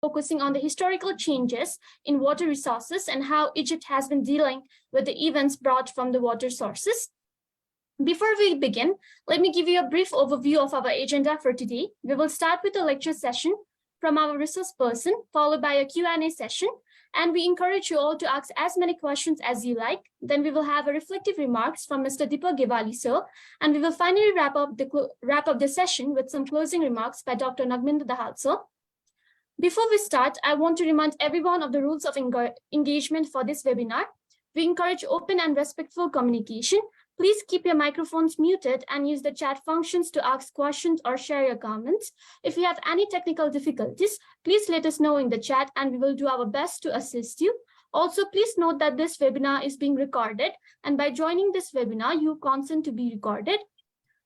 focusing on the historical changes in water resources and how Egypt has been dealing with the events brought from the water sources. Before we begin, let me give you a brief overview of our agenda for today. We will start with a lecture session from our resource person, followed by a Q&A session, and we encourage you all to ask as many questions as you like. Then we will have a reflective remarks from Mr. Deepak Gewali sir, and we will finally wrap up the session with some closing remarks by Dr. Nagminder Dahal sir. Before we start, I want to remind everyone of the rules of engagement for this webinar. We encourage open and respectful communication. Please keep your microphones muted and use the chat functions to ask questions or share your comments. If you have any technical difficulties, please let us know in the chat and we will do our best to assist you. Also, please note that this webinar is being recorded, and by joining this webinar, you consent to be recorded.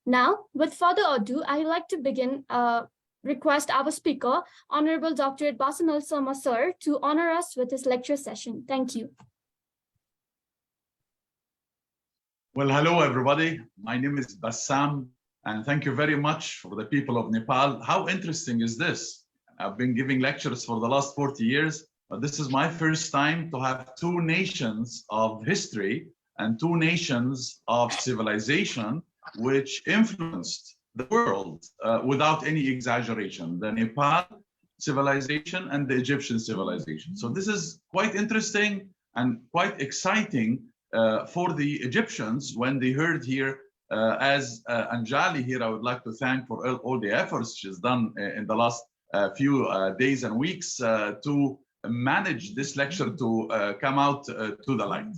Now, with further ado, I would like to request our speaker, Honorable Dr. Bassam El-Sama sir, to honor us with his lecture session. Thank you. Well, hello, everybody. My name is Bassam, and thank you very much for the people of Nepal. How interesting is this? I've been giving lectures for the last 40 years, but this is my first time to have two nations of history and two nations of civilization which influenced the world without any exaggeration, the Nepal civilization and the Egyptian civilization. So this is quite interesting and quite exciting for the Egyptians when they heard here, as Anjali here, I would like to thank for all the efforts she's done in the last few days and weeks to manage this lecture to come out to the light.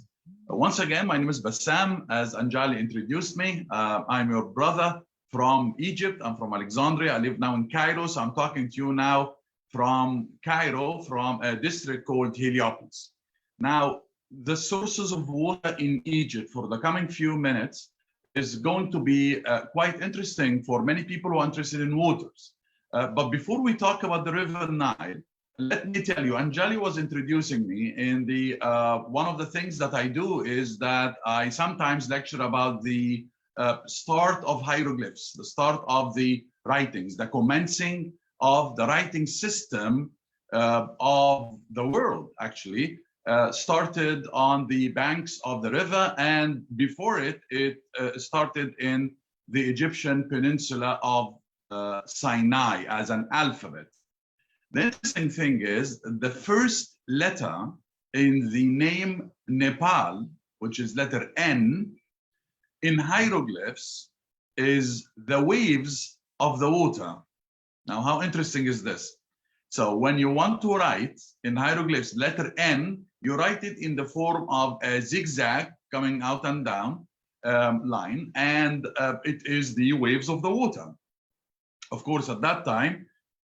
Once again, my name is Bassam. As Anjali introduced me, I'm your brother from Egypt. I'm from Alexandria. I live now in Cairo, so I'm talking to you now from Cairo, from a district called Heliopolis. Now, the sources of water in Egypt for the coming few minutes is going to be quite interesting for many people who are interested in waters. But before we talk about the River Nile, let me tell you, Anjali was introducing me in the one of the things that I do is that I sometimes lecture about the start of hieroglyphs, the start of the writings, the commencing of the writing system of the world, actually. Started on the banks of the river, and before it started in the Egyptian peninsula of Sinai as an alphabet. The interesting thing is the first letter in the name Nepal, which is letter N, in hieroglyphs is the waves of the water. Now, how interesting is this? So when you want to write in hieroglyphs letter N, you write it in the form of a zigzag coming out and down line, and it is the waves of the water. Of course, at that time,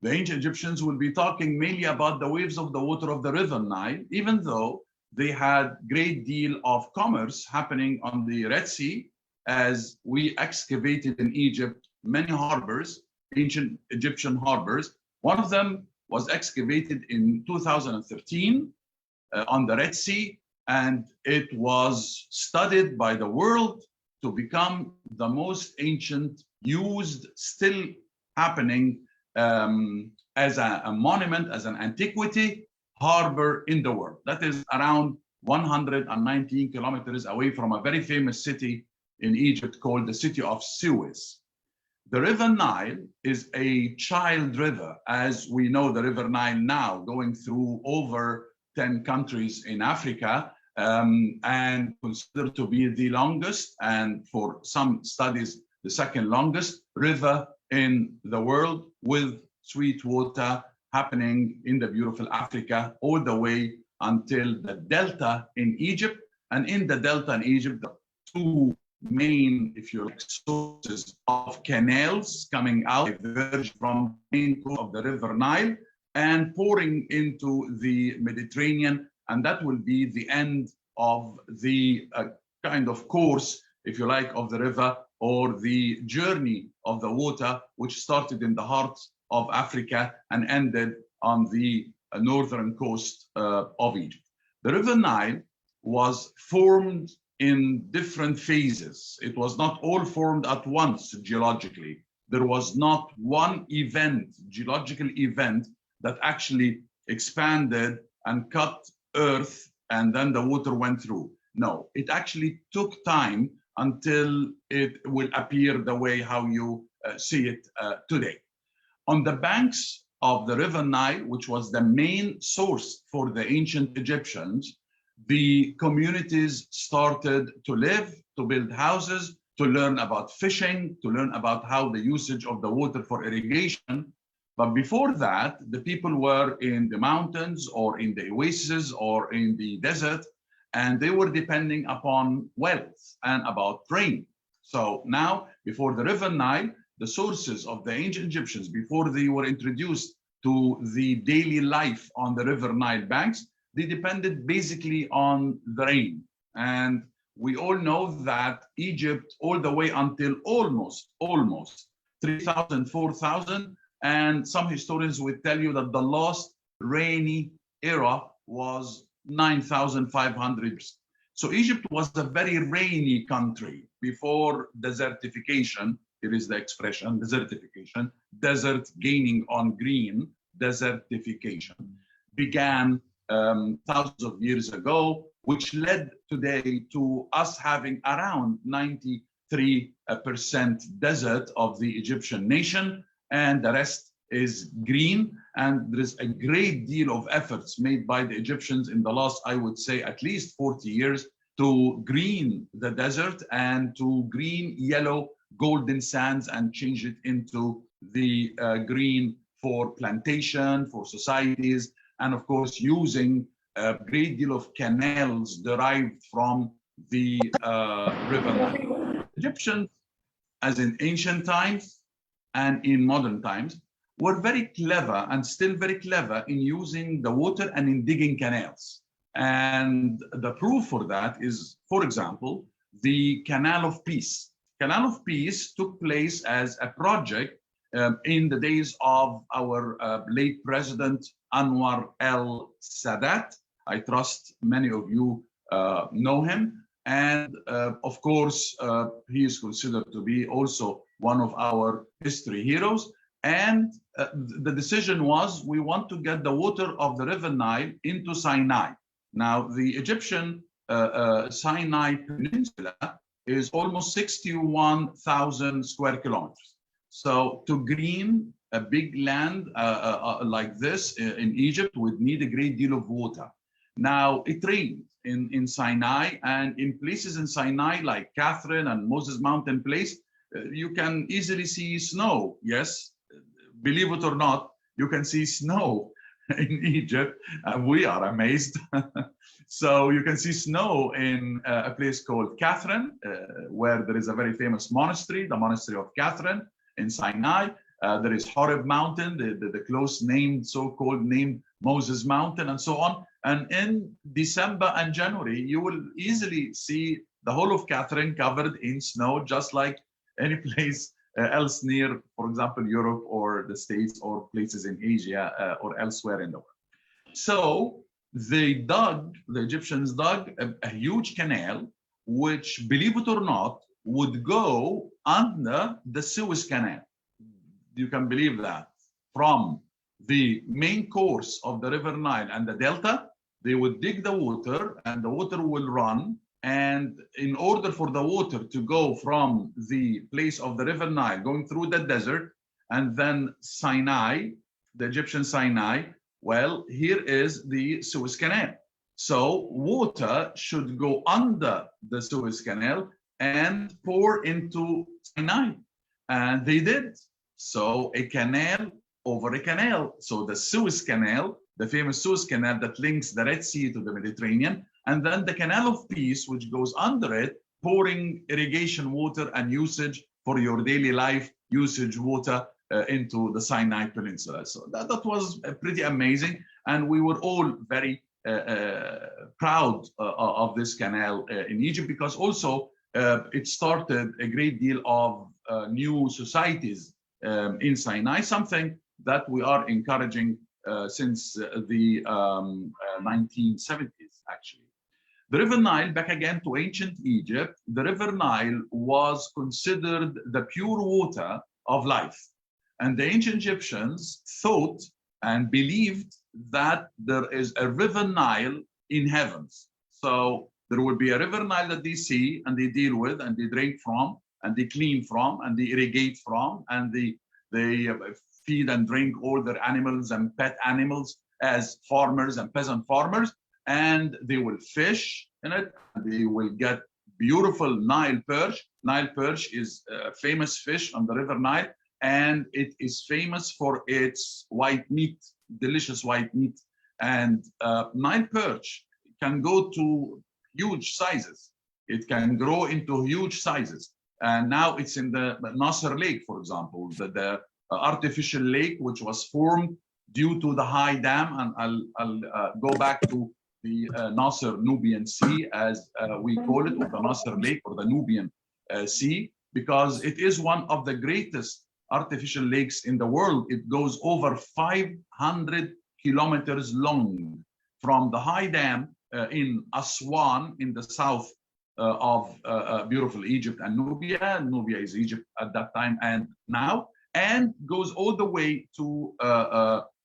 the ancient Egyptians will be talking mainly about the waves of the water of the River Nile, even though they had great deal of commerce happening on the Red Sea, as we excavated in Egypt many harbors, ancient Egyptian harbors. One of them was excavated in 2013 on the Red Sea, and it was studied by the world to become the most ancient, used, still happening as a monument, as an antiquity harbor in the world. That is around 119 kilometers away from a very famous city in Egypt called the city of Suez. The River Nile is a child river, as we know the River Nile now, going through over 10 countries in Africa, and considered to be the longest, and for some studies, the second longest river in the world, with sweet water happening in the beautiful Africa all the way until the delta in Egypt. And in the delta in Egypt, the two main, if you like, sources of canals coming out, diverge from the main course of the River Nile and pouring into the Mediterranean, and that will be the end of the kind of course, if you like, of the river, or the journey of the water, which started in the heart of Africa and ended on the northern coast of Egypt. The River Nile was formed in different phases. It was not all formed at once geologically. There was not one event, geological event, that actually expanded and cut earth, and then the water went through. No, it actually took time until it will appear the way how you see it today. On the banks of the River Nile, which was the main source for the ancient Egyptians, the communities started to live, to build houses, to learn about fishing, to learn about how the usage of the water for irrigation. But before that, the people were in the mountains or in the oases or in the desert, and they were depending upon wells and about rain. So now, before the River Nile, the sources of the ancient Egyptians, before they were introduced to the daily life on the River Nile banks, they depended basically on the rain. And we all know that Egypt, all the way until almost 3,000, 4,000, and some historians would tell you that the last rainy era was 9,500. So Egypt was a very rainy country before desertification. Here is the expression, desertification, desert gaining on green, desertification, began thousands of years ago, which led today to us having around 93% desert of the Egyptian nation, and the rest is green. And there is a great deal of efforts made by the Egyptians in the last, I would say, at least 40 years to green the desert and to green yellow golden sands and change it into the green for plantation, for societies, and of course using a great deal of canals derived from the River Nile. Egyptians, as in ancient times and in modern times, were very clever and still very clever in using the water and in digging canals. And the proof for that is, for example, the Canal of Peace. Canal of Peace took place as a project in the days of our late President Anwar el-Sadat. I trust many of you know him. And of course, he is considered to be also one of our history heroes. And the decision was, we want to get the water of the River Nile into Sinai. Now, the Egyptian Sinai Peninsula is almost 61,000 square kilometers. So to green a big land like this in Egypt would need a great deal of water. Now, it rained in Sinai, and in places in Sinai like Catherine and Moses Mountain Place, you can easily see snow. Yes, believe it or not, you can see snow in Egypt. We are amazed. So you can see snow in a place called Catherine, where there is a very famous monastery, the monastery of Catherine in Sinai. There is Horeb Mountain, the close named, so-called named Moses Mountain, and so on. And in December and January, you will easily see the whole of Catherine covered in snow, just like any place else near, for example, Europe or the States or places in Asia or elsewhere in the world. So the Egyptians dug a huge canal, which, believe it or not, would go under the Suez Canal. You can believe that. From the main course of the River Nile and the Delta, they would dig the water and the water will run. And in order for the water to go from the place of the River Nile, going through the desert, and then Sinai, the Egyptian Sinai, well, here is the Suez Canal. So water should go under the Suez Canal and pour into Sinai. And they did. So a canal over a canal. So the Suez Canal, the famous Suez Canal that links the Red Sea to the Mediterranean, and then the Canal of Peace, which goes under it, pouring irrigation water and usage for your daily life, usage water into the Sinai Peninsula. So that was pretty amazing. And we were all very proud of this canal in Egypt, because also it started a great deal of new societies in Sinai, something that we are encouraging since the 1970s, actually. The River Nile, back again to ancient Egypt, the River Nile was considered the pure water of life. And the ancient Egyptians thought and believed that there is a river Nile in heavens. So there will be a river Nile that they see and they deal with and they drink from and they clean from and they irrigate from and they feed and drink all their animals and pet animals as farmers and peasant farmers, and they will fish in it. They will get beautiful Nile perch. Nile perch is a famous fish on the river Nile, and it is famous for its white meat, delicious white meat. And Nile perch can go to huge sizes. It can grow into huge sizes. And now it's in the Nasser Lake, for example, the artificial lake, which was formed due to the high dam. And I'll go back to the Nasser Nubian Sea, as we call it, or the Nasser Lake, or the Nubian Sea, because it is one of the greatest artificial lakes in the world. It goes over 500 kilometers long from the high dam in Aswan in the south of beautiful Egypt and Nubia. Nubia is Egypt at that time and now, and goes all the way to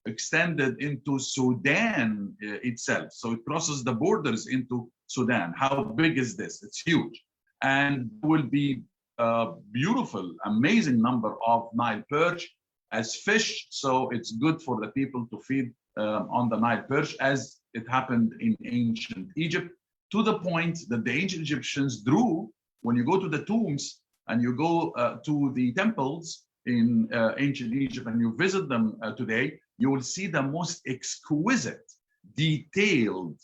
extended into Sudan itself. So it crosses the borders into Sudan. How big is this? It's huge. And will be a beautiful, amazing number of Nile perch as fish. So it's good for the people to feed on the Nile perch, as it happened in ancient Egypt, to the point that the ancient Egyptians drew, when you go to the tombs and you go to the temples in ancient Egypt and you visit them today, you will see the most exquisite, detailed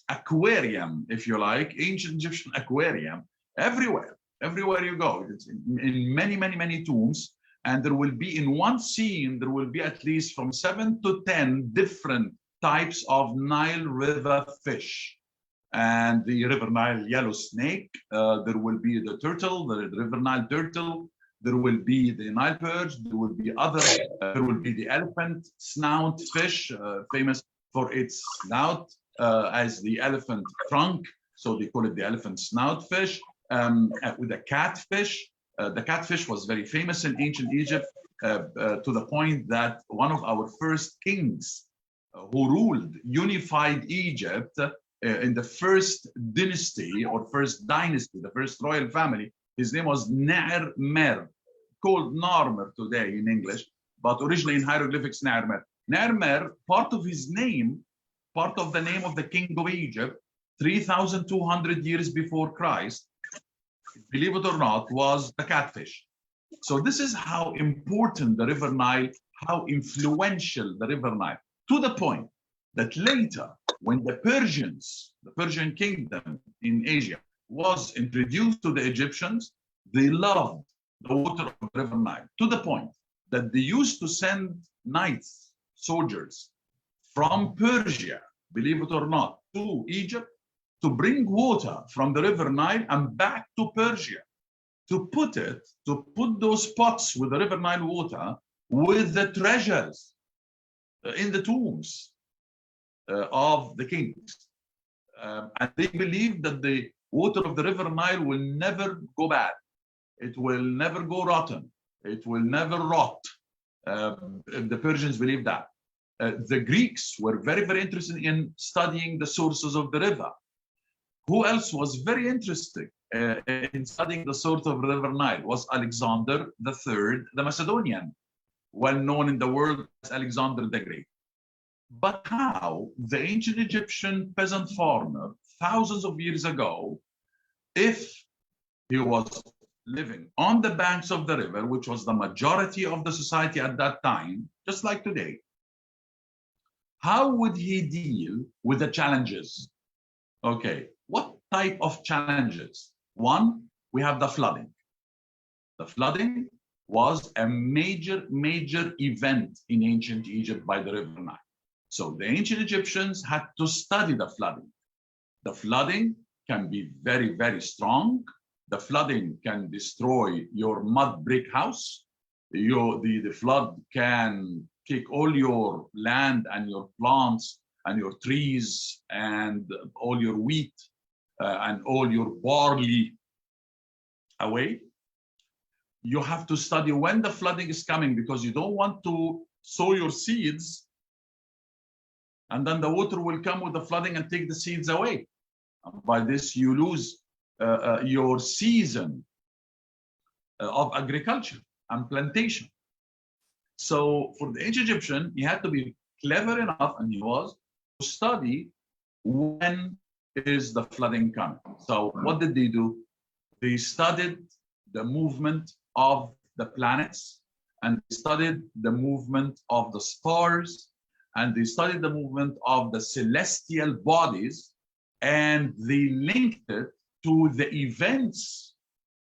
aquarium, if you like, ancient Egyptian aquarium, everywhere you go. It's in many tombs. And there will be, in one scene, there will be at least from 7 to 10 different types of Nile River fish. And the River Nile yellow snake, there will be the turtle, the River Nile turtle, there will be the Nile perch, there will be other, there will be the elephant snout fish, famous for its snout as the elephant trunk. So they call it the elephant snout fish, with the catfish. The catfish was very famous in ancient Egypt to the point that one of our first kings who ruled unified Egypt in the first dynasty or first dynasty, the first royal family, his name was Narmer, called Narmer today in English, but originally in hieroglyphics Narmer. Narmer, part of his name, part of the name of the king of Egypt, 3,200 years before Christ, believe it or not, was the catfish. So this is how important the River Nile, how influential the River Nile, to the point that later, when the Persians, the Persian kingdom in Asia, was introduced to the Egyptians, they loved the water of the River Nile, to the point that they used to send knights, soldiers from Persia, believe it or not, to Egypt, to bring water from the River Nile and back to Persia, to put those pots with the River Nile water with the treasures in the tombs of the kings. And they believed that the water of the River Nile will never go bad. It will never go rotten. It will never rot. The Persians believed that. The Greeks were very interested in studying the sources of the river. Who else was very interested in studying the source of the River Nile? Was Alexander III, the Macedonian, well known in the world as Alexander the Great. But how the ancient Egyptian peasant farmer, thousands of years ago, if he was living on the banks of the river, which was the majority of the society at that time, just like today, how would he deal with the challenges? Okay, what type of challenges? One, we have the flooding. The flooding was a major event in ancient Egypt by the River Nile. So the ancient Egyptians had to study the flooding. The flooding can be very strong. The flooding can destroy your mud brick house. The flood can take all your land and your plants and your trees and all your wheat and all your barley away. You have to study when the flooding is coming, because you don't want to sow your seeds and then the water will come with the flooding and take the seeds away. And by this, you lose your season of agriculture and plantation. So for the ancient Egyptian, he had to be clever enough, and he was, to study when is the flooding coming. So what did they do? They studied the movement of the planets, and they studied the movement of the stars, and they studied the movement of the celestial bodies, and they linked it to the events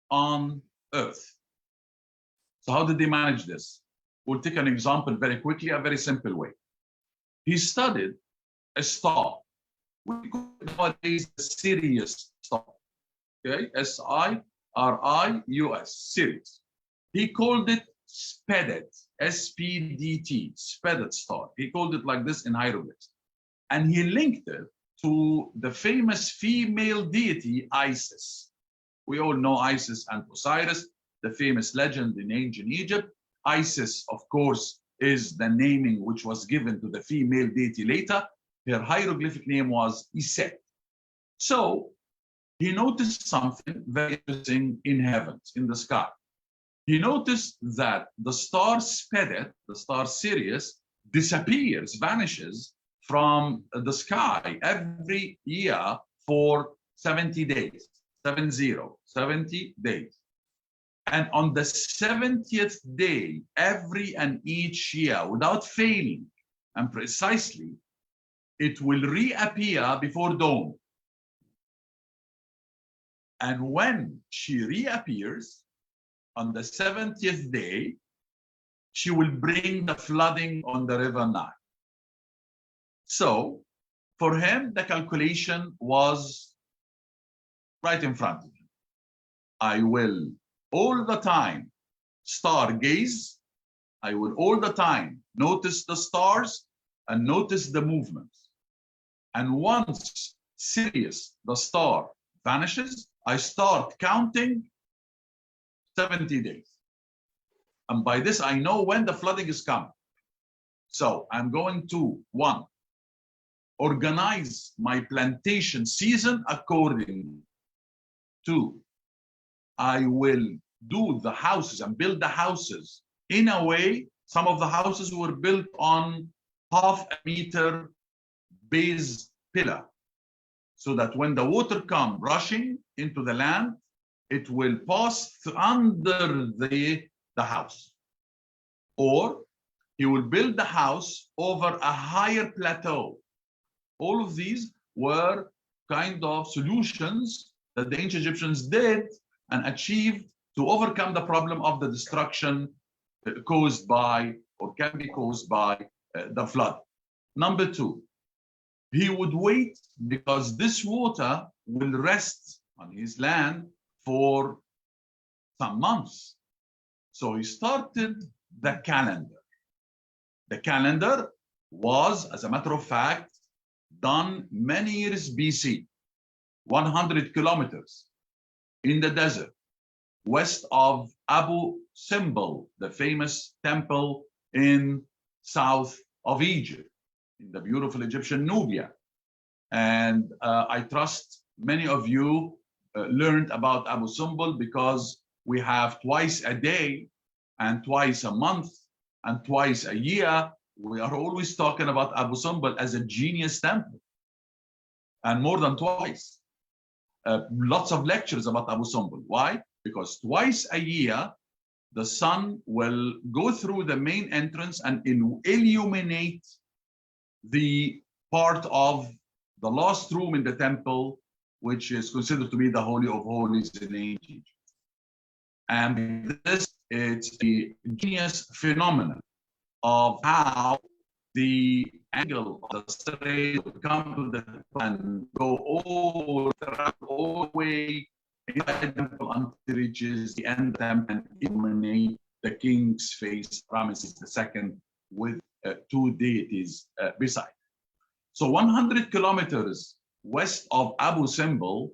on Earth. So how did they manage this? We'll take an example very quickly, a very simple way. He studied a star. We call it nowadays the Sirius star. Okay, S-I-R-I-U-S, Sirius. He called it Spedet, S-P-D-T, Spedet star. He called it like this in hieroglyphs. And he linked it to the famous female deity Isis. We all know Isis and Osiris, the famous legend in ancient Egypt. Isis, of course, is the naming which was given to the female deity later. Her hieroglyphic name was Iset. So he noticed something very interesting in heavens, in the sky. He noticed that the star Spedet, the star Sirius, disappears, vanishes from the sky every year for 70 days, 70 days. And on the 70th day, every and each year, without failing and precisely, it will reappear before dawn. And when she reappears on the 70th day, she will bring the flooding on the river Nile. So for him, the calculation was right in front of him. I will all the time stargaze. I will all the time notice the stars and notice the movements. And once Sirius, the star, vanishes, I start counting 70 days. And by this, I know when the flooding is coming. So I'm going to, 1, organize my plantation season accordingly. 2, I will do the houses and build the houses in a way. Some of the houses were built on half-a-meter base pillar, so that when the water comes rushing into the land, it will pass under the house. Or he will build the house over a higher plateau. All of these were kind of solutions that the ancient Egyptians did and achieved to overcome the problem of the destruction caused by, or can be caused by, the flood. Number 2, he would wait, because this water will rest on his land for some months. So he started the calendar. The calendar was, as a matter of fact, done many years BC, 100 kilometers in the desert, west of Abu Simbel, the famous temple in south of Egypt, in the beautiful Egyptian Nubia. And I trust many of you learned about Abu Simbel, because we have twice a day and twice a month and twice a year. We are always talking about Abu Simbel as a genius temple, and more than twice. Lots of lectures about Abu Simbel. Why? Because twice a year, the sun will go through the main entrance and illuminate the part of the last room in the temple, which is considered to be the Holy of Holies in ancient Egypt. And this is the genius phenomenon of how the angle of the stray would come to the and go all the way inside the temple until it reaches the end of the temple and illuminate the king's face, Ramesses II, with 2 deities beside. So 100 kilometers west of Abu Simbel,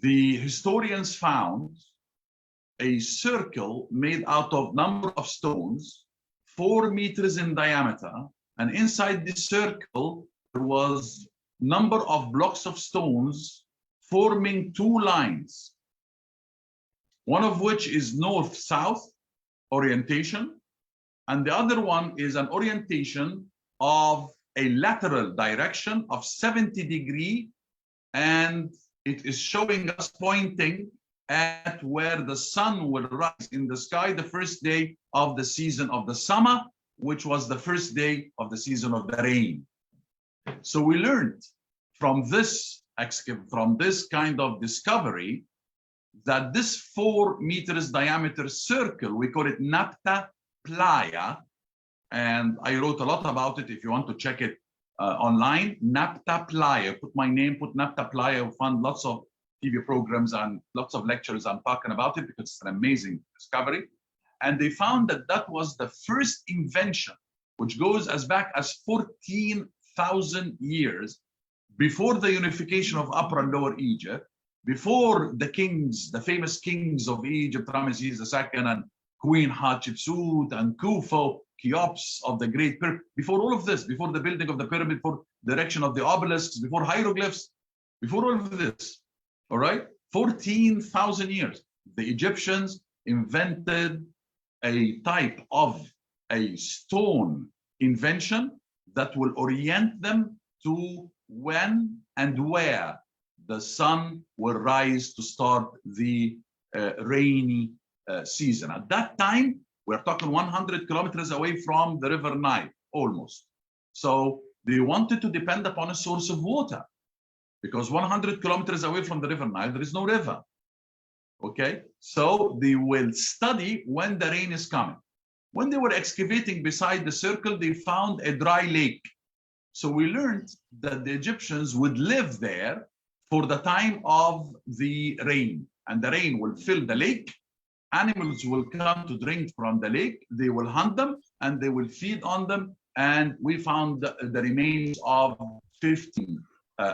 the historians found a circle made out of number of stones, 4 meters in diameter, and inside this circle was number of blocks of stones forming two lines, one of which is north-south orientation, and the other one is an orientation of a lateral direction of 70 degrees, and it is showing us pointing at where the sun will rise in the sky the first day of the season of the summer, which was the first day of the season of the rain. So we learned from this kind of discovery that this 4 meters diameter circle, we call it Napta Playa, and I wrote a lot about it if you want to check it online. Napta Playa, put my name, put Napta Playa, you'll find lots of TV programs and lots of lectures I'm talking about it because it's an amazing discovery. And they found that that was the first invention, which goes as back as 14,000 years before the unification of Upper and Lower Egypt, before the kings, the famous kings of Egypt, Ramesses II and Queen Hatshepsut and Khufu, Cheops of the Great Pyramid, before all of this, before the building of the pyramid, before the erection of the obelisks, before hieroglyphs, before all of this, all right? 14,000 years. The Egyptians invented a type of a stone invention that will orient them to when and where the sun will rise to start the rainy season. At that time, we're talking 100 kilometers away from the River Nile, almost. So they wanted to depend upon a source of water because 100 kilometers away from the River Nile, there is no river. Okay, so they will study when the rain is coming. When they were excavating beside the circle, they found a dry lake. So we learned that the Egyptians would live there for the time of the rain, and the rain will fill the lake. Animals will come to drink from the lake. They will hunt them and they will feed on them. And we found the remains of 15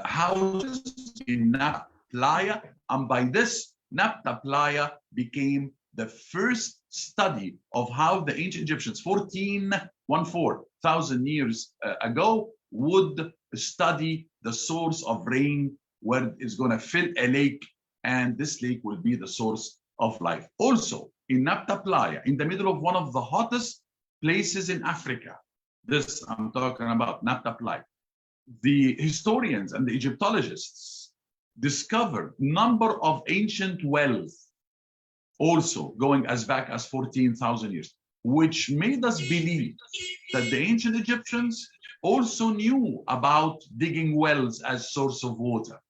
houses in Napta Playa. And by this, Napta Playa became the first study of how the ancient Egyptians, 14,000 years ago, would study the source of rain, where it's going to fill a lake, and this lake will be the source of life. Also, in Napta Playa, in the middle of one of the hottest places in Africa, this I'm talking about, Napta Playa, the historians and the Egyptologists discovered number of ancient wells, also going as back as 14,000 years, which made us believe that the ancient Egyptians also knew about digging wells as source of water.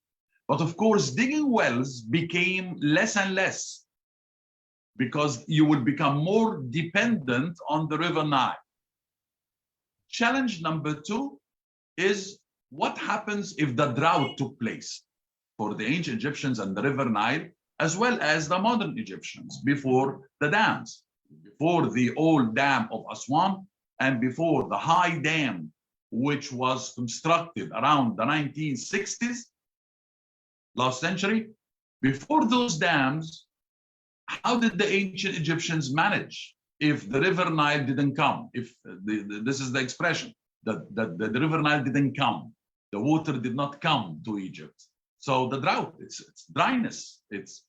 But of course, digging wells became less and less because you would become more dependent on the River Nile. Challenge number 2 is what happens if the drought took place for the ancient Egyptians and the River Nile, as well as the modern Egyptians before the dams, before the old dam of Aswan and before the high dam, which was constructed around the 1960s, last century. Before those dams, how did the ancient Egyptians manage if the River Nile didn't come? If this is the expression, that the River Nile didn't come, the water did not come to Egypt. So the drought, it's dryness, it's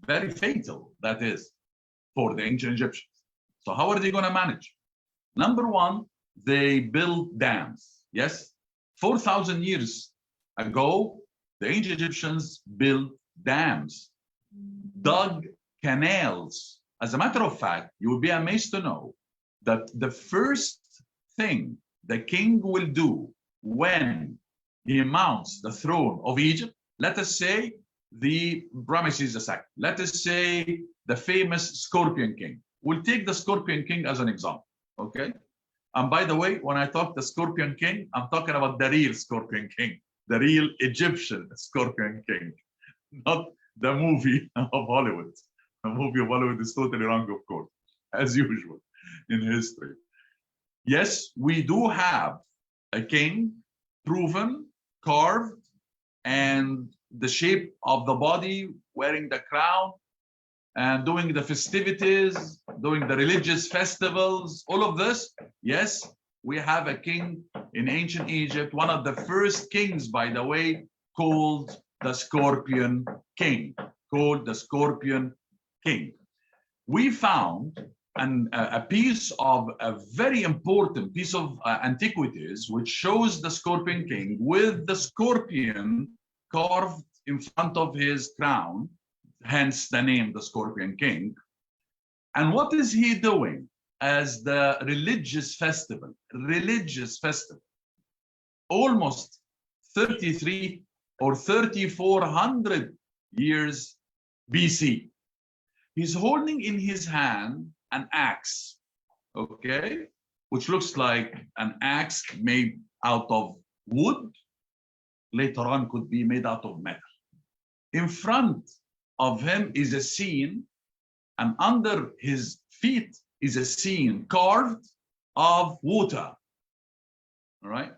very fatal, that is, for the ancient Egyptians. So how are they going to manage? Number 1, they build dams. Yes, 4,000 years ago, the ancient Egyptians built dams, dug canals. As a matter of fact, you will be amazed to know that the first thing the king will do when he mounts the throne of Egypt, let us say the Ramesses II, let us say the famous Scorpion King. We'll take the Scorpion King as an example, okay? And by the way, when I talk the Scorpion King, I'm talking about the real Scorpion King, the real Egyptian Scorpion King, not the movie of Hollywood. The movie of Hollywood is totally wrong, of course, as usual in history. Yes, we do have a king, proven, carved, and the shape of the body, wearing the crown, and doing the festivities, doing the religious festivals, all of this, yes, we have a king in ancient Egypt, one of the first kings, by the way, called the Scorpion King, We found a piece of a very important piece of antiquities, which shows the Scorpion King with the scorpion carved in front of his crown, hence the name, the Scorpion King. And what is he doing as the religious festival? Almost 33 or 3,400 years BC. He's holding in his hand an axe, okay, which looks like an axe made out of wood, later on could be made out of metal. In front of him is a scene, and under his feet is a scene carved of water, all right?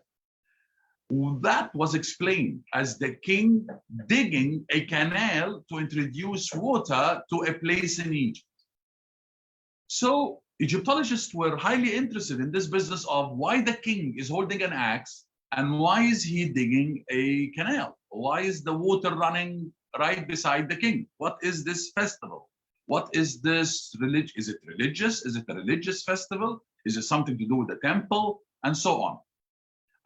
That was explained as the king digging a canal to introduce water to a place in Egypt. So Egyptologists were highly interested in this business of why the king is holding an axe and why is he digging a canal? Why is the water running right beside the king? What is this festival? What is this religion? Is it religious? Is it a religious festival? Is it something to do with the temple? And so on.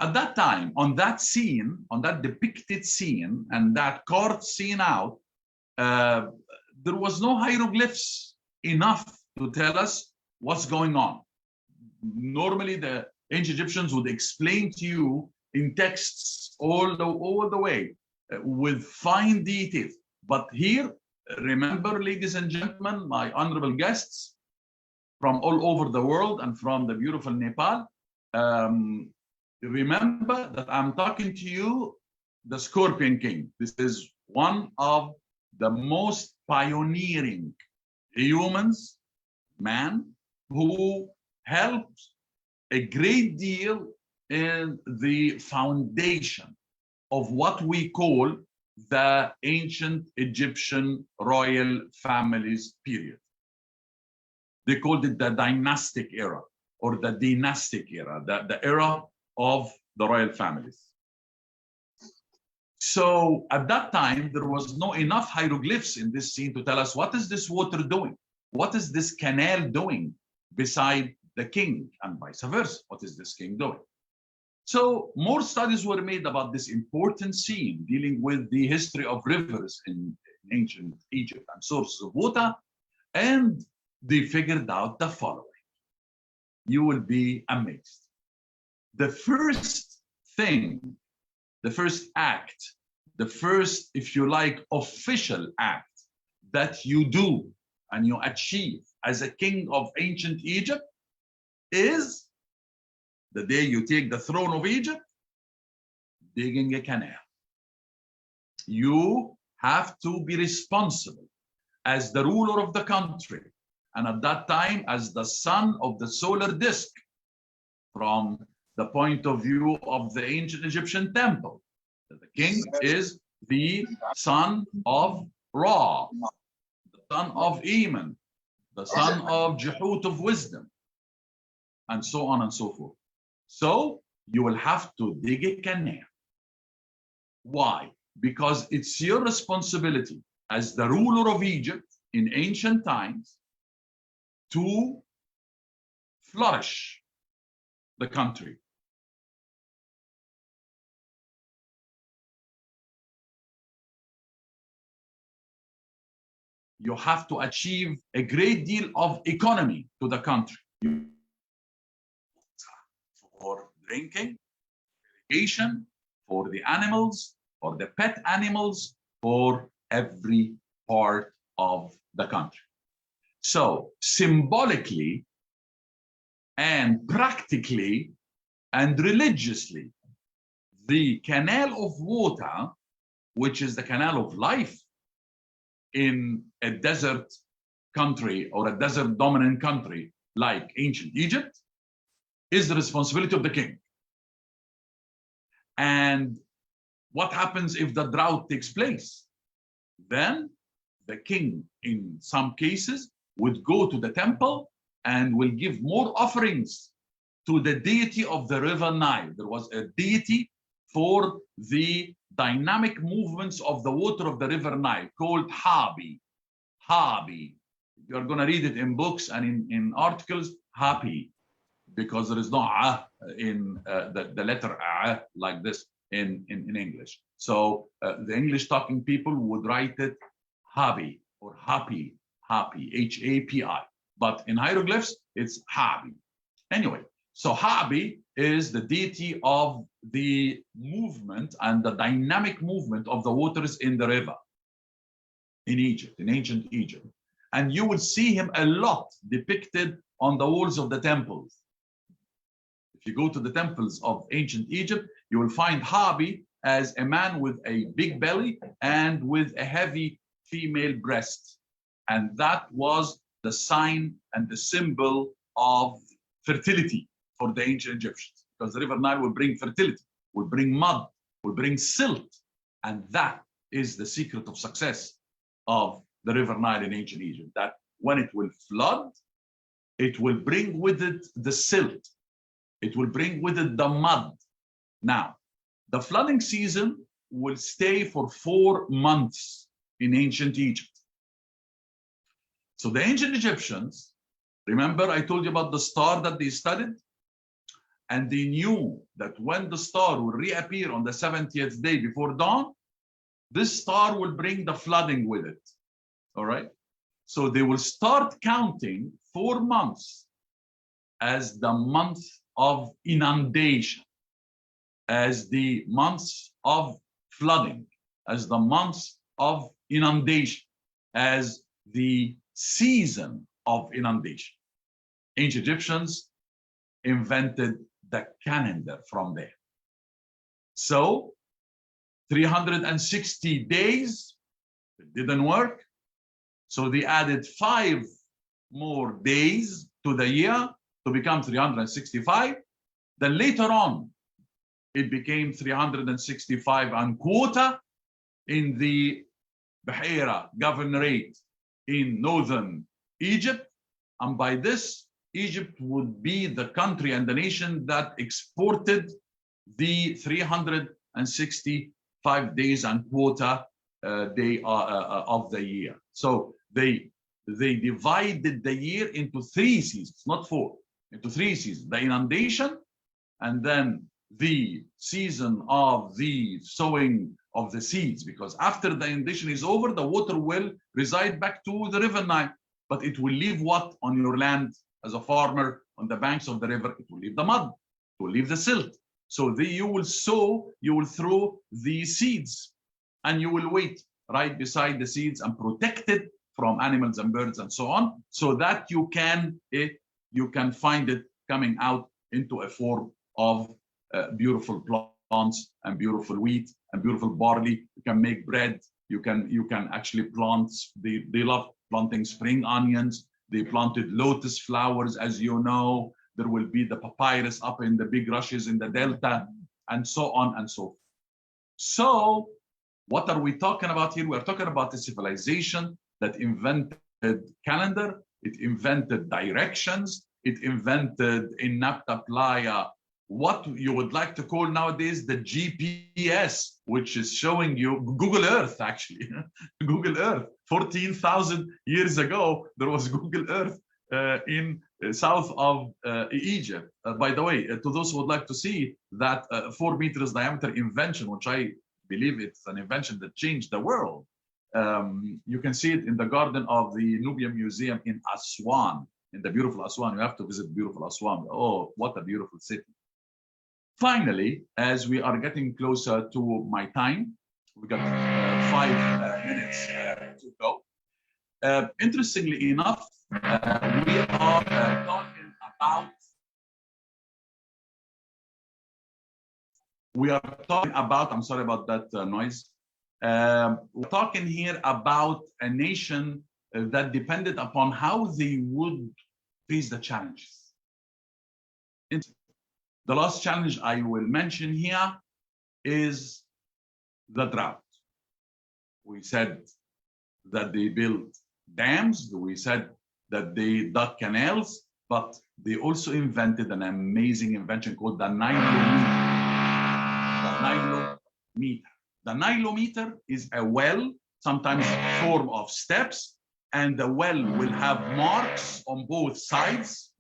At that time, on that scene, on that depicted scene, and that carved scene out, there was no hieroglyphs enough to tell us what's going on. Normally, the ancient Egyptians would explain to you in texts all the way with fine details. But here, remember, ladies and gentlemen, my honorable guests from all over the world and from the beautiful Nepal, remember that I'm talking to you, the Scorpion King. This is one of the most pioneering humans, man, who helped a great deal in the foundation of what we call the ancient Egyptian royal families period. They called it the dynastic era or the dynastic era, the era of the royal families. So at that time, there was no enough hieroglyphs in this scene to tell us what is this water doing? What is this canal doing beside the king and vice versa? What is this king doing? So more studies were made about this important scene dealing with the history of rivers in ancient Egypt and sources of water. And they figured out the following. You will be amazed. The first thing, the first act, the first, if you like, official act that you do and you achieve as a king of ancient Egypt is the day you take the throne of Egypt, digging a canal. You have to be responsible as the ruler of the country, and at that time as the son of the solar disk, from the point of view of the ancient Egyptian temple. The king is the son of Ra, the son of Eman, the son of Jehut of wisdom, and so on and so forth. So you will have to dig a canal. Why? Because it's your responsibility as the ruler of Egypt in ancient times to flourish the country. You have to achieve a great deal of economy to the country. For drinking, irrigation, for the animals, for the pet animals, for every part of the country. So symbolically and practically and religiously, the canal of water, which is the canal of life in a desert country or a desert dominant country like ancient Egypt, is the responsibility of the king. And what happens if the drought takes place? Then the king, in some cases, would go to the temple and will give more offerings to the deity of the river Nile. There was a deity for the dynamic movements of the water of the river Nile called Habi. Habi. You're going to read it in books and in articles, Happy, because there is no in the letter like this in English. So the English talking people would write it Habi or Happy, H-A-P-I. But in hieroglyphs, it's Habi. Anyway, so Habi is the deity of the movement and the dynamic movement of the waters in the river in Egypt, in ancient Egypt. And you will see him a lot depicted on the walls of the temples. If you go to the temples of ancient Egypt, you will find Habi as a man with a big belly and with a heavy female breast. And that was the sign and the symbol of fertility for the ancient Egyptians, because the river Nile will bring fertility, will bring mud, will bring silt. And that is the secret of success of the river Nile in ancient Egypt, that when it will flood, it will bring with it the silt. It will bring with it the mud. Now, the flooding season will stay for 4 months in ancient Egypt. So the ancient Egyptians, remember I told you about the star that they studied? And they knew that when the star will reappear on the 70th day before dawn, this star will bring the flooding with it. All right? So they will start counting 4 months as the month of inundation, as the months of flooding, as the months of inundation, as the season of inundation. Ancient Egyptians invented the calendar from there. So 360 days, it didn't work. So they added 5 more days to the year to become 365. Then later on, it became 365 and quarter in the Bahira governorate in northern Egypt. And by this, Egypt would be the country and the nation that exported the 365 days and quarter day of the year. So they divided the year into 3 seasons, not 4, into 3 seasons. The inundation, and then the season of the sowing of the seeds, because after the inundation is over, the water will reside back to the river Nile, but it will leave what on your land as a farmer on the banks of the river? It will leave the mud, it will leave the silt. So you will sow, you will throw the seeds, and you will wait right beside the seeds and protect it from animals and birds and so on, so that you can find it coming out into a form of beautiful plants and beautiful wheat and beautiful barley. You can make bread. You can actually plant. They love planting spring onions. They planted lotus flowers, as you know. There will be the papyrus up in the big rushes in the delta, and so on and so forth. So what are we talking about here? We're talking about a civilization that invented calendar. It invented directions. It invented in Nabta Playa what you would like to call nowadays the GPS, which is showing you Google Earth, actually. Google Earth. 14,000 years ago, there was Google Earth in south of Egypt. By the way, to those who would like to see that 4 meters diameter invention, which I believe it's an invention that changed the world, you can see it in the garden of the Nubia Museum in Aswan, in the beautiful Aswan. You have to visit beautiful Aswan. Oh, what a beautiful city. Finally, as we are getting closer to my time, we got 5 minutes to go. Interestingly enough, we are talking about, I'm sorry about that noise. We're talking here about a nation that depended upon how they would face the challenges. The last challenge I will mention here is the drought. We said that they built dams. We said that they dug canals. But they also invented an amazing invention called the Nilometer. The Nilometer. The Nilometer is a well, sometimes form of steps, and the well will have marks on both sides,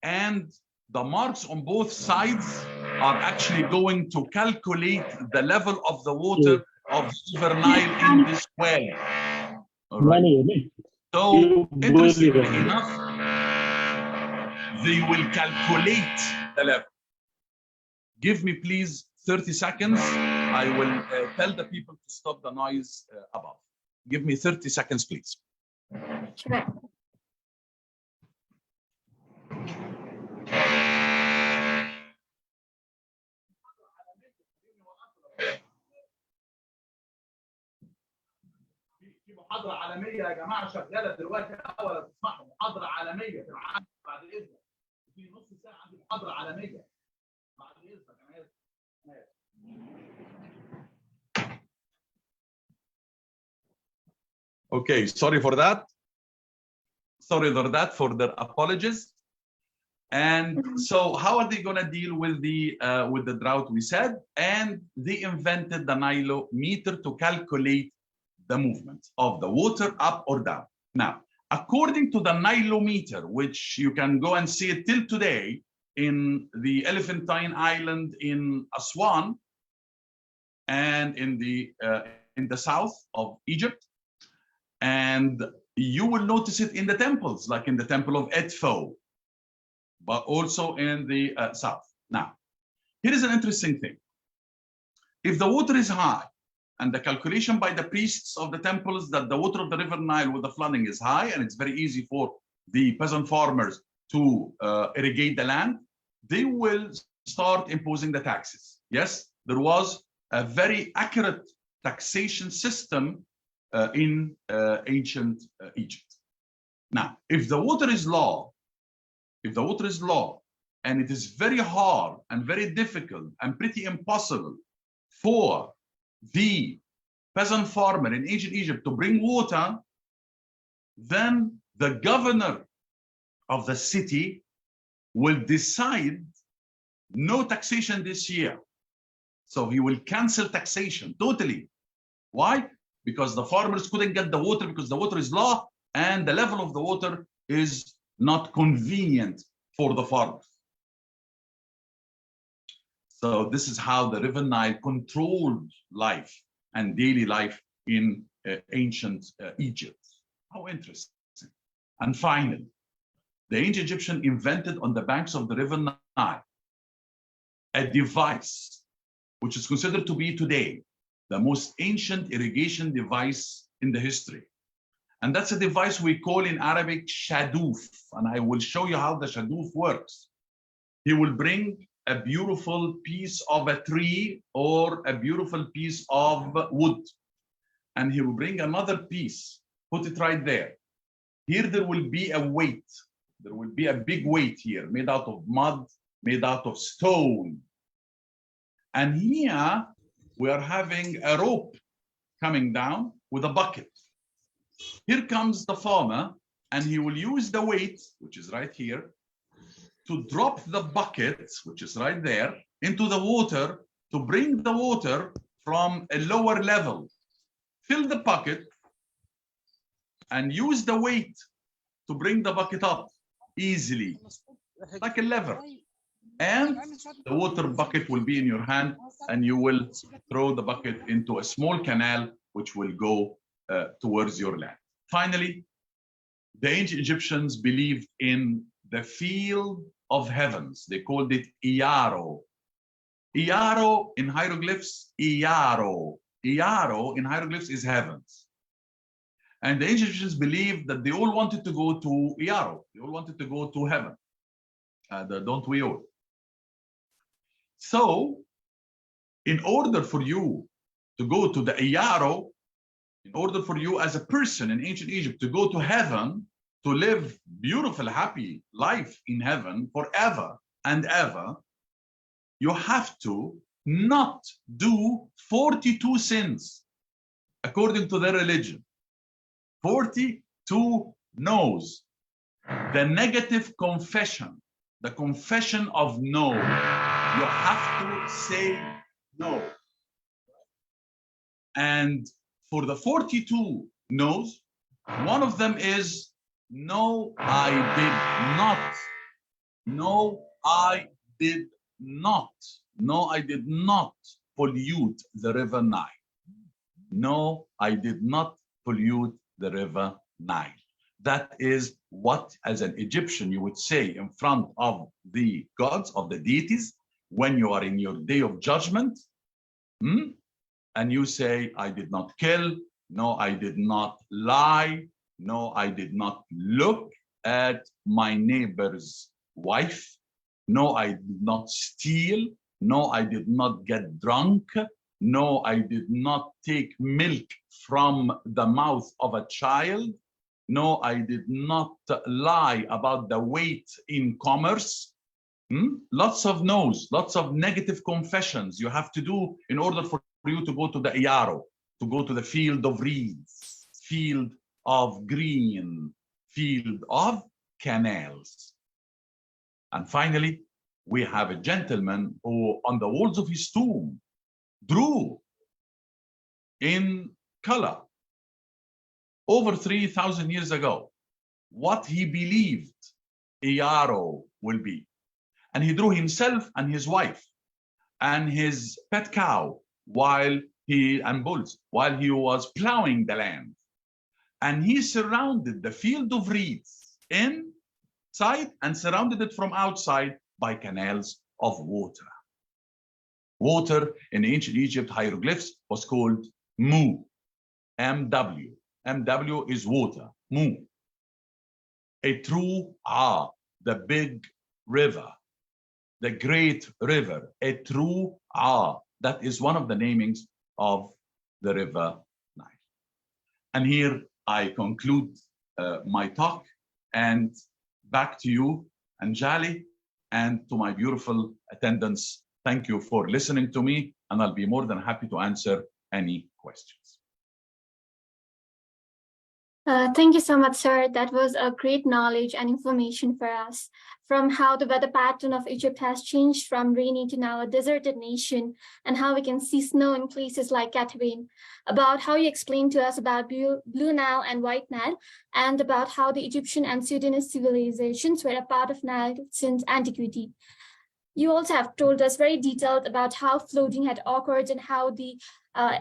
and the marks on both sides are actually going to calculate the level of the water of the River Nile in this well. All right. So, interestingly enough, they will calculate the level. Give me, please, 30 seconds. I will tell the people to stop the noise above. Give me 30 seconds, please. Sure. في محاضرة عالمية يا جماعة شغالة دلوقتي ولا تسمعوا محاضرة عالمية في العالم بعد إذنك. في نص ساعة عندي محاضرة عالمية. بعد إذنك أنا آسف. Okay, sorry for that. Sorry for that, for their apologies. And so, how are they going to deal with the drought? We said, and they invented the Nilometer to calculate the movement of the water up or down. Now, according to the Nilometer, which you can go and see it till today in the Elephantine Island in Aswan and in the south of Egypt, and you will notice it in the temples, like in the temple of Edfu, but also in the south. Now, here is an interesting thing. If the water is high, and the calculation by the priests of the temples that the water of the River Nile with the flooding is high, and it's very easy for the peasant farmers to irrigate the land, they will start imposing the taxes. Yes, there was a very accurate taxation system in ancient Egypt. Now, if the water is low, and it is very hard and very difficult and pretty impossible for the peasant farmer in ancient Egypt to bring water, then the governor of the city will decide no taxation this year. So he will cancel taxation totally. Why? Because the farmers couldn't get the water because the water is low and the level of the water is not convenient for the farmers. So this is how the River Nile controlled life and daily life in ancient Egypt. How interesting. And finally, the ancient Egyptian invented on the banks of the River Nile a device which is considered to be today the most ancient irrigation device in the history. And that's a device we call in Arabic shadoof. And I will show you how the shadoof works. He will bring a beautiful piece of a tree or a beautiful piece of wood. And he will bring another piece, put it right there. Here there will be a weight. There will be a big weight here, made out of mud, made out of stone. And here we are having a rope coming down with a bucket. Here comes the farmer, and he will use the weight, which is right here, to drop the bucket, which is right there, into the water to bring the water from a lower level. Fill the bucket and use the weight to bring the bucket up easily, like a lever. And the water bucket will be in your hand, and you will throw the bucket into a small canal, which will go towards your land. Finally, the ancient Egyptians believed in the field of heavens. They called it Iaro. Iaro in hieroglyphs, Iaro. Iaro in hieroglyphs is heavens. And the ancient Egyptians believed that they all wanted to go to Iaro. They all wanted to go to heaven. Don't we all? So, in order for you to go to the Iaro, in order for you as a person in ancient Egypt to go to heaven, to live beautiful, happy life in heaven forever and ever, you have to not do 42 sins according to their religion. 42 knows. The negative confession, the confession of no, you have to say no. And for the 42 no's, one of them is no, I did not. No, I did not. No, I did not pollute the river Nile. No, I did not pollute the river Nile. That is what, as an Egyptian, you would say in front of the gods, of the deities, when you are in your day of judgment, and you say, I did not kill, no, I did not lie, no, I did not look at my neighbor's wife, no, I did not steal, no, I did not get drunk, no, I did not take milk from the mouth of a child, no, I did not lie about the weight in commerce. Lots of no's, lots of negative confessions you have to do in order for you to go to the Iaro, to go to the field of reeds, field of green, field of canals. And finally, we have a gentleman who on the walls of his tomb drew in color over 3,000 years ago what he believed Iaro will be. And he drew himself and his wife and his pet cow and bulls while he was plowing the land. And he surrounded the field of reeds inside and surrounded it from outside by canals of water. Water in ancient Egypt hieroglyphs was called Mu, M-W. M-W is water, Mu. A true the big river, the great river, a true that is one of the namings of the river Nile. And here I conclude my talk, and back to you, Anjali, and to my beautiful attendants. Thank you for listening to me, and I'll be more than happy to answer any questions. Thank you so much, sir. That was a great knowledge and information for us from how the weather pattern of Egypt has changed from rainy to now a deserted nation, and how we can see snow in places like Catherine, about how you explained to us about Blue Nile and White Nile, and about how the Egyptian and Sudanese civilizations were a part of Nile since antiquity. You also have told us very detailed about how flooding had occurred and how the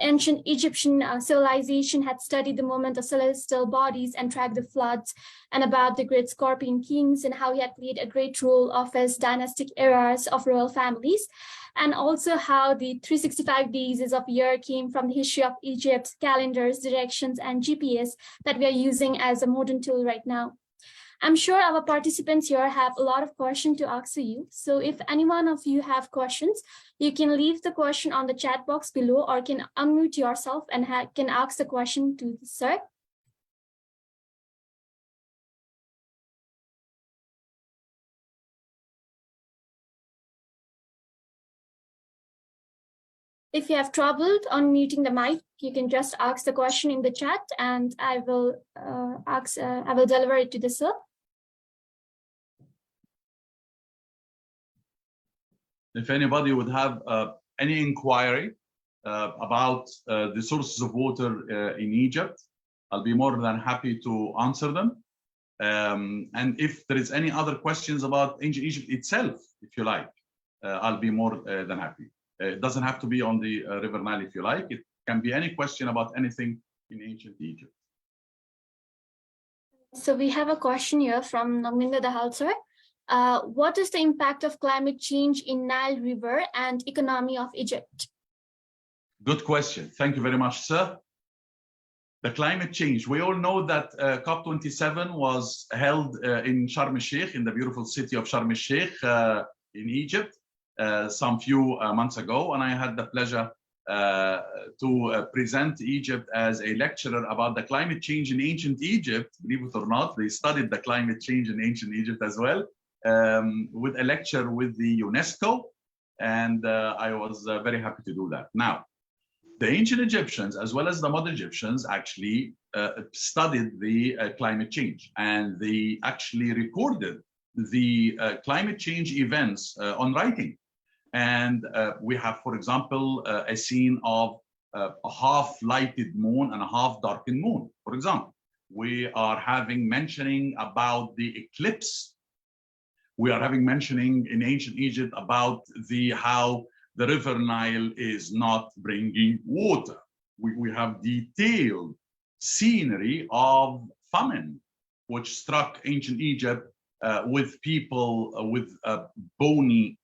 ancient Egyptian civilization had studied the movement of celestial bodies and tracked the floods, and about the great scorpion kings and how he had played a great role of his dynastic eras of royal families, and also how the 365 days of year came from the history of Egypt, calendars, directions, and GPS that we are using as a modern tool right now. I'm sure our participants here have a lot of questions to ask you. So if any one of you have questions, you can leave the question on the chat box below, or can unmute yourself and can ask the question to the sir. If you have trouble unmuting the mic, you can just ask the question in the chat, and I will deliver it to the sir. If anybody would have any inquiry about the sources of water in Egypt, I'll be more than happy to answer them. And if there is any other questions about ancient Egypt itself, if you like, I'll be more than happy. It doesn't have to be on the River Nile if you like. It can be any question about anything in ancient Egypt. So we have a question here from Naminda Dahal, sir. What is the impact of climate change in Nile River and economy of Egypt? Good question. Thank you very much, sir. The climate change. We all know that COP27 was held in Sharm el-Sheikh, in the beautiful city of Sharm el-Sheikh in Egypt, some few months ago. And I had the pleasure to present Egypt as a lecturer about the climate change in ancient Egypt. Believe it or not, they studied the climate change in ancient Egypt as well, with a lecture with the UNESCO. And I was very happy to do that. Now, The ancient Egyptians, as well as the modern Egyptians, actually studied the climate change, and they actually recorded the climate change events on writing. And we have, for example, a scene of a half lighted moon and a half darkened moon, for example. We are having mentioning about the eclipse. We are having mentioning in ancient Egypt about how the river Nile is not bringing water. We have detailed scenery of famine, which struck ancient Egypt with people with bony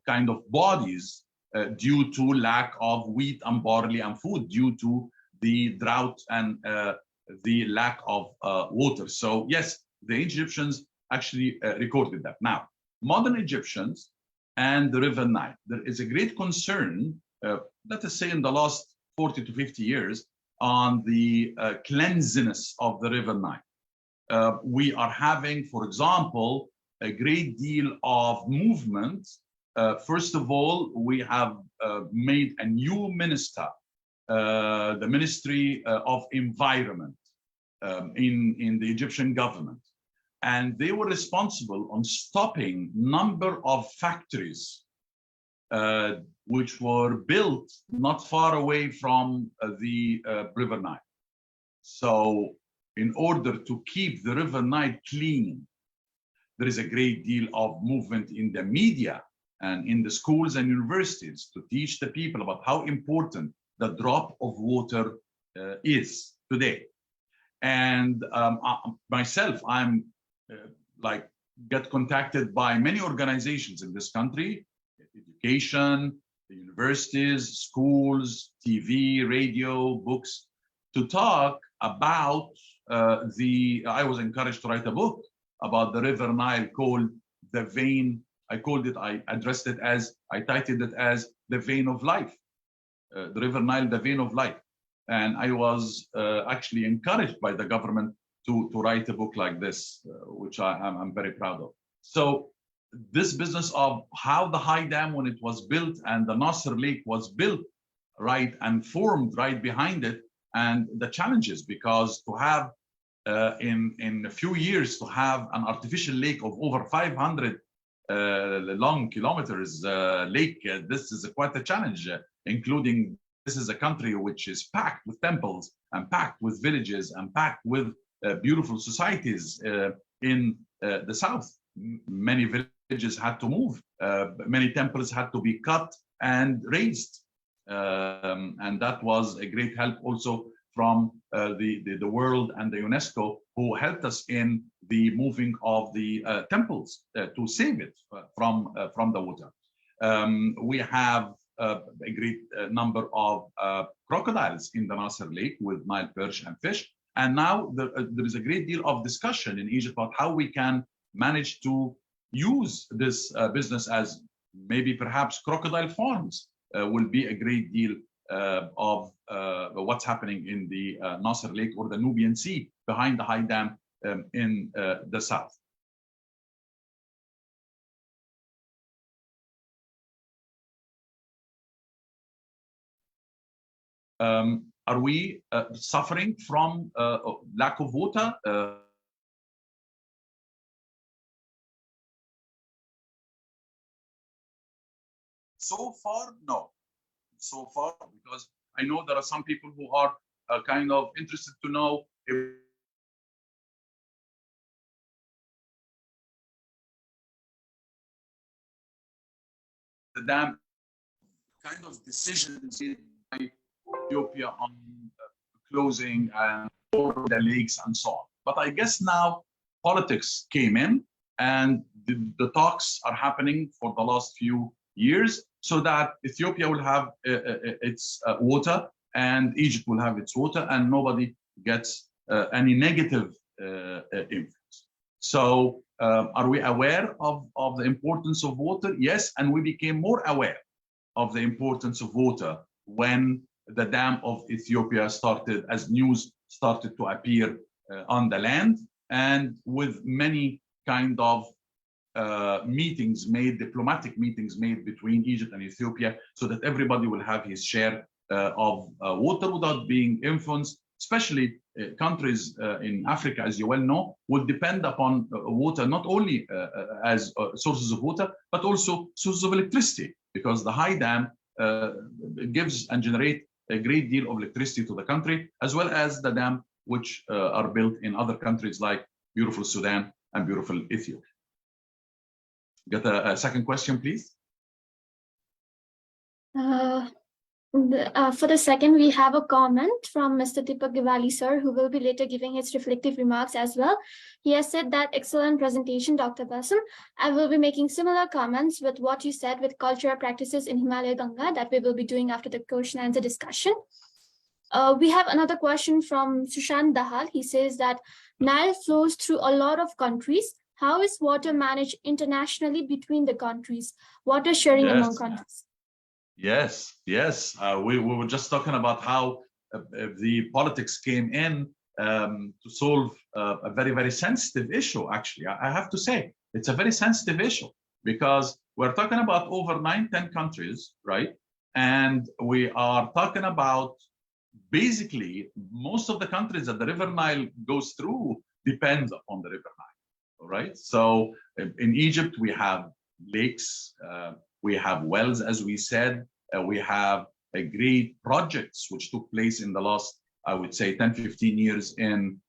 kind of bodies due to lack of wheat and barley and food, due to the drought and the lack of water. So yes, the Egyptians actually recorded that. Now, modern Egyptians and the River Nile, there is a great concern, let us say in the last 40 to 50 years, on the cleanliness of the River Nile. We are having, for example, a great deal of movement. First of all, we have made a new minister, the Ministry of Environment in the Egyptian government. And they were responsible on stopping number of factories which were built not far away from the River Nile. So in order to keep the River Nile clean, there is a great deal of movement in the media and in the schools and universities to teach the people about how important the drop of water is today. And myself, I'm get contacted by many organizations in this country, education, the universities, schools, TV, radio, books, to talk about I was encouraged to write a book about the River Nile called The Vein. I addressed it as, I titled it as The Vein of Life. The River Nile, The Vein of Life. And I was actually encouraged by the government to write a book like this, which I'm very proud of. So this business of how the High Dam, when it was built, and the Nasser Lake was built, right, and formed right behind it, and the challenges, because to have in a few years to have an artificial lake of over 500 long kilometers lake, this is quite a challenge, including this is a country which is packed with temples and packed with villages and packed with beautiful societies in the south. Many villages had to move, many temples had to be cut and raised, and that was a great help also from the world and the UNESCO, who helped us in the moving of the temples to save it from the water. We have a great number of crocodiles in the Nasser Lake with Nile perch and fish. And now there is a great deal of discussion in Egypt about how we can manage to use this business as maybe perhaps crocodile farms will be a great deal of what's happening in the Nasser Lake or the Nubian Sea behind the High Dam in the south. Are we suffering from lack of water? So far, no. So far, because I know there are some people who are kind of interested to know if the dam kind of decisions by Ethiopia on closing and the lakes and so on. But I guess now politics came in, and the talks are happening for the last few years, so that Ethiopia will have its water and Egypt will have its water, and nobody gets any negative influence. So are we aware of the importance of water? Yes, and we became more aware of the importance of water when the dam of Ethiopia started, as news started to appear on the land, and with many kind of meetings made, diplomatic meetings made between Egypt and Ethiopia, so that everybody will have his share of water without being influenced, especially countries in Africa, as you well know, will depend upon water not only as sources of water, but also sources of electricity, because the high dam gives and generates a great deal of electricity to the country, as well as the dam which are built in other countries like beautiful Sudan and beautiful Ethiopia. Get a second question, please. For the second, we have a comment from Mr. Deepak Givali, sir, who will be later giving his reflective remarks as well. He has said that excellent presentation, Dr. Bassam. I will be making similar comments with what you said with cultural practices in Himalaya Ganga that we will be doing after the question and answer discussion. We have another question from Sushant Dahal. He says that Nile flows through a lot of countries. How is water managed internationally between the countries? Water sharing among countries? Yes. We were just talking about how the politics came in to solve a very, very sensitive issue, actually. I have to say, it's a very sensitive issue because we're talking about over 9-10 countries, right? And we are talking about basically most of the countries that the River Nile goes through depend upon the River Nile, all right? So in Egypt, we have lakes, we have wells, as we said. We have a great projects which took place in the last, I would say, 10-15 years in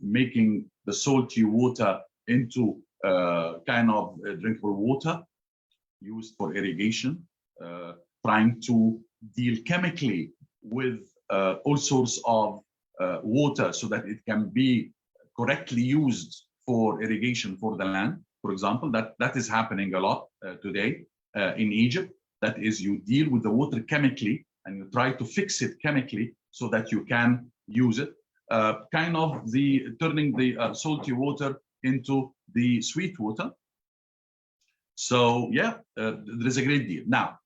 making the salty water into kind of drinkable water used for irrigation, trying to deal chemically with all sorts of water so that it can be correctly used for irrigation for the land. For example, that is happening a lot today in Egypt. That is, you deal with the water chemically and you try to fix it chemically so that you can use it. Kind of turning the salty water into the sweet water. So yeah, there is a great deal. Now,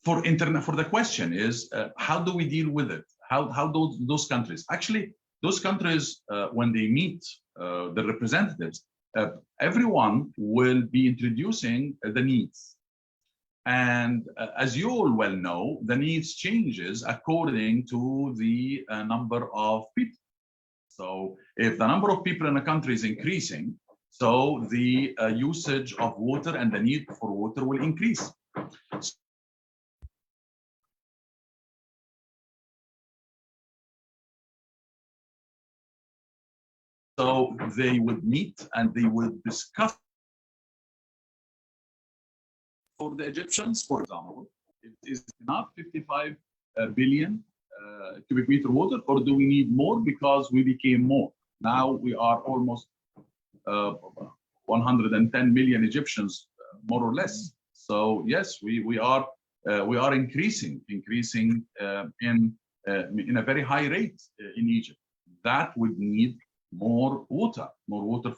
for the question is, how do we deal with it? How those countries? Actually, those countries, when they meet the representatives, everyone will be introducing the needs. And as you all well know, the needs changes according to the number of people. So if the number of people in a country is increasing, so the usage of water and the need for water will increase. So they would meet and they would discuss. For the Egyptians, for example, it is enough 55 billion cubic meter water, or do we need more because we became more? Now we are almost 110 million Egyptians, more or less. So yes, we are increasing in a very high rate in Egypt. That would need more water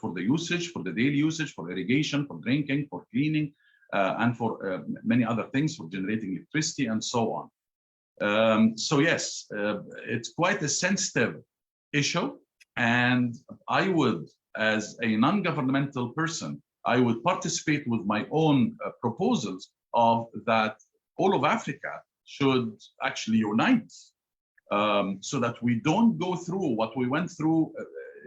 for the usage, for the daily usage, for irrigation, for drinking, for cleaning, and for many other things, for generating electricity and so on. So yes, it's quite a sensitive issue, and I would, as a non-governmental person, I would participate with my own proposals of that all of Africa should actually unite, so that we don't go through what we went through.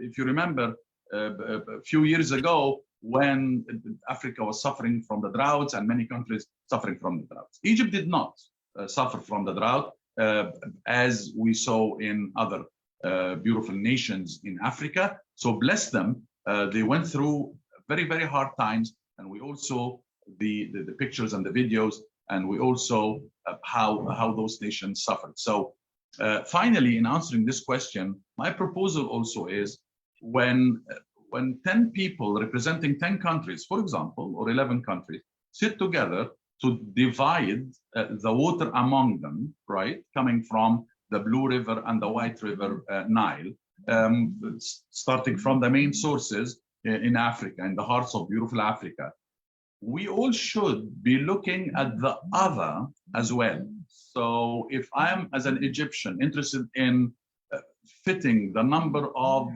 If you remember, a few years ago, when Africa was suffering from the droughts and many countries suffering from the droughts. Egypt did not suffer from the drought, as we saw in other beautiful nations in Africa. So bless them, they went through very, very hard times, and we also the pictures and the videos, and we also how those nations suffered. So finally, in answering this question, my proposal also is when 10 people representing 10 countries, for example, or 11 countries, sit together to divide the water among them, right, coming from the Blue River and the White River Nile, starting from the main sources in Africa, in the hearts of beautiful Africa. We all should be looking at the other as well. So if I'm, as an Egyptian, interested in fitting the number of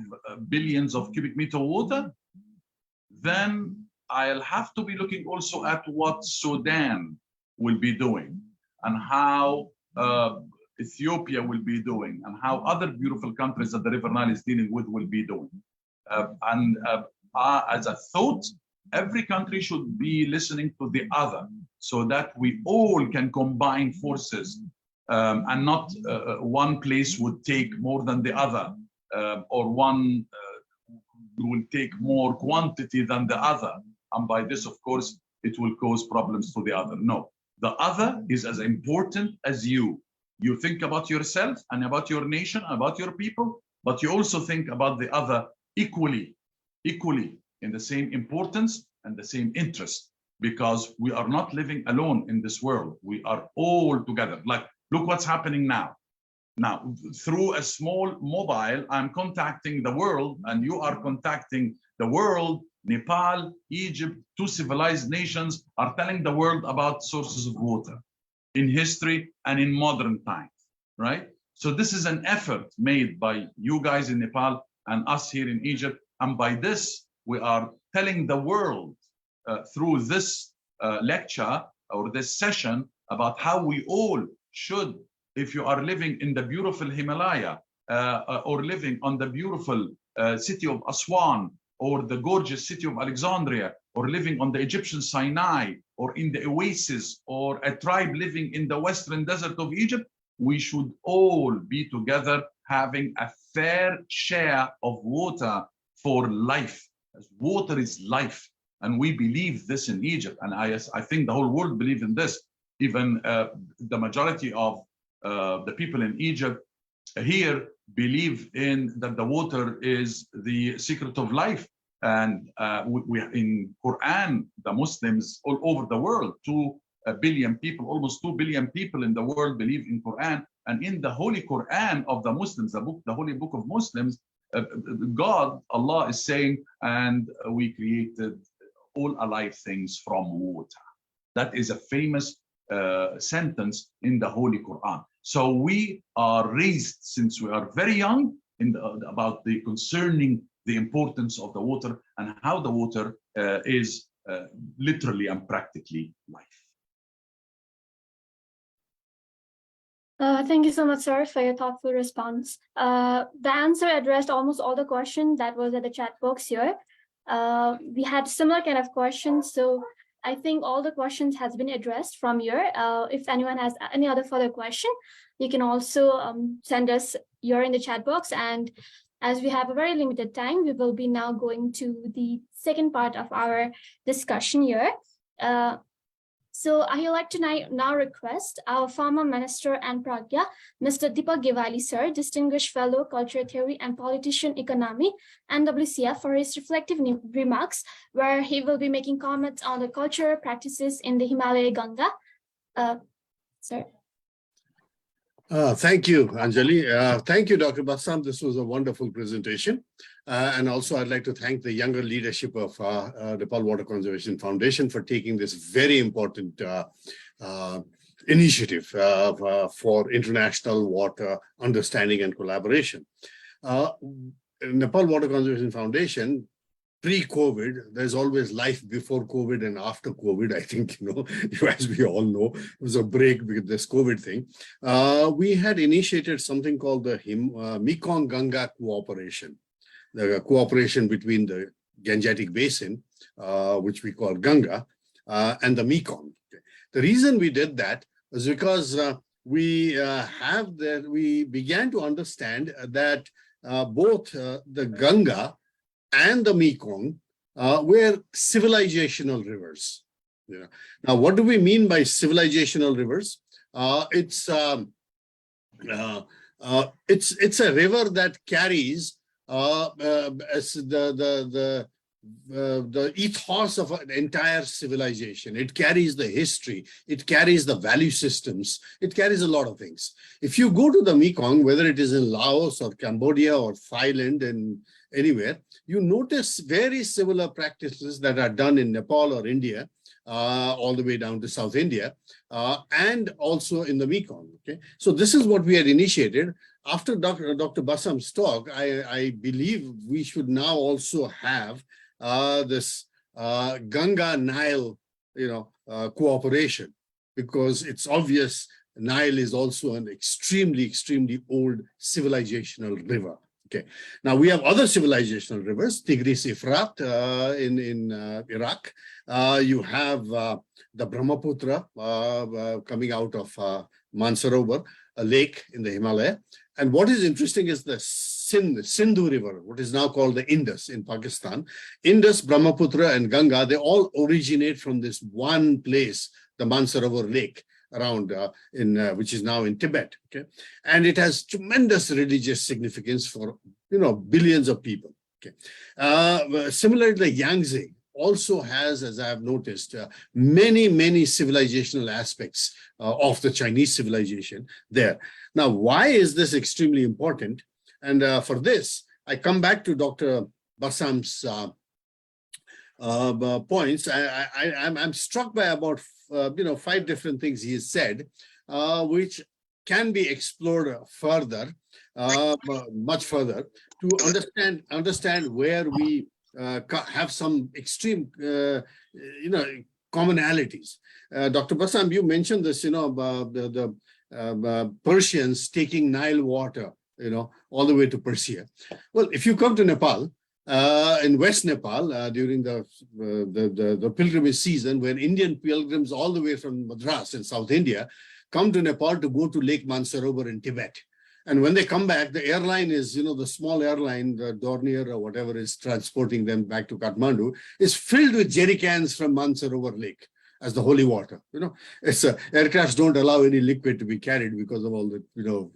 billions of cubic meter water, then I'll have to be looking also at what Sudan will be doing and how Ethiopia will be doing, and how other beautiful countries that the River Nile is dealing with will be doing. As a thought, every country should be listening to the other so that we all can combine forces, and not one place would take more than the other, or one will take more quantity than the other. And by this, of course, it will cause problems to the other. No, the other is as important as you. You think about yourself and about your nation, about your people, but you also think about the other equally in the same importance and the same interest, because we are not living alone in this world. We are all together. Like, look what's happening now. Now, through a small mobile, I'm contacting the world, and you are contacting the world. Nepal, Egypt, two civilized nations are telling the world about sources of water in history and in modern times, right? So this is an effort made by you guys in Nepal and us here in Egypt. And by this, we are telling the world through this lecture or this session about how we all should, if you are living in the beautiful Himalaya or living on the beautiful city of Aswan, or the gorgeous city of Alexandria, or living on the Egyptian Sinai, or in the oasis, or a tribe living in the western desert of Egypt, we should all be together having a fair share of water for life. As water is life, and we believe this in Egypt, and I think the whole world believes in this. Even the majority of the people in Egypt here believe in that the water is the secret of life. And we in Quran, the Muslims all over the world, 2 billion people, almost 2 billion people in the world believe in Quran. And in the Holy Quran of the Muslims, the Holy Book of Muslims, God, Allah is saying, and we created all alive things from water. That is a famous sentence in the Holy Quran. So we are raised since we are very young about the concerning the importance of the water and how the water is literally and practically life. Thank you so much, sir, for your thoughtful response. The answer addressed almost all the questions that was at the chat box here. We had similar kind of questions, so I think all the questions has been addressed from here. If anyone has any other further question, you can also send us here in the chat box. And as we have a very limited time, we will be now going to the second part of our discussion here. So I would like to now request our former Minister and Pragya, Mr. Deepak Gewali, sir, Distinguished Fellow, Culture Theory and Politician Economy, NWCF, for his reflective remarks, where he will be making comments on the cultural practices in the Himalaya Ganga. Sir. Thank you, Anjali. Thank you, Dr. Bassam. This was a wonderful presentation. And also, I'd like to thank the younger leadership of Nepal Water Conservation Foundation for taking this very important initiative for international water understanding and collaboration. Nepal Water Conservation Foundation, pre-COVID, there's always life before COVID and after COVID. I think, as we all know, it was a break with this COVID thing. We had initiated something called the Mekong-Ganga Cooperation, the cooperation between the Gangetic Basin, which we call Ganga, and the Mekong. The reason we did that was because we began to understand that both the Ganga and the Mekong were civilizational rivers. Now, what do we mean by civilizational rivers? It's a river that carries the ethos of an entire civilization. It carries the history, it carries the value systems, it carries a lot of things. If you go to the Mekong, whether it is in Laos or Cambodia or Thailand and anywhere, you notice very similar practices that are done in Nepal or India, all the way down to South India, and also in the Mekong. Okay, so this is what we had initiated. After Dr. Bassam's talk, I believe we should now also have this Ganga-Nile, cooperation, because it's obvious Nile is also an extremely, extremely old civilizational river. Okay. Now we have other civilizational rivers, Tigris Euphrates in Iraq. You have the Brahmaputra coming out of Mansarovar, a lake in the Himalaya. And what is interesting is the Sindhu River, what is now called the Indus in Pakistan. Indus, Brahmaputra, and Ganga, they all originate from this one place, the Mansarovar Lake, around which is now in Tibet. Okay, and it has tremendous religious significance for billions of people. Okay, similarly, the Yangtze also has, as I have noticed, many civilizational aspects of the Chinese civilization there. Now, why is this extremely important? And for this, I come back to Dr. Bassam's points. I'm struck by about 5 different things he has said, which can be explored further, much further, to understand where we have some extreme, commonalities. Dr. Bassam, you mentioned this, the Persians taking Nile water, all the way to Persia. Well, if you come to Nepal, in West Nepal, during the pilgrimage season, when Indian pilgrims all the way from Madras in South India come to Nepal to go to Lake Mansarovar in Tibet. And when they come back, the airline is, the small airline, the Dornier or whatever is transporting them back to Kathmandu, is filled with jerry cans from Mansarovar Lake as the holy water. It's aircrafts don't allow any liquid to be carried because of all the,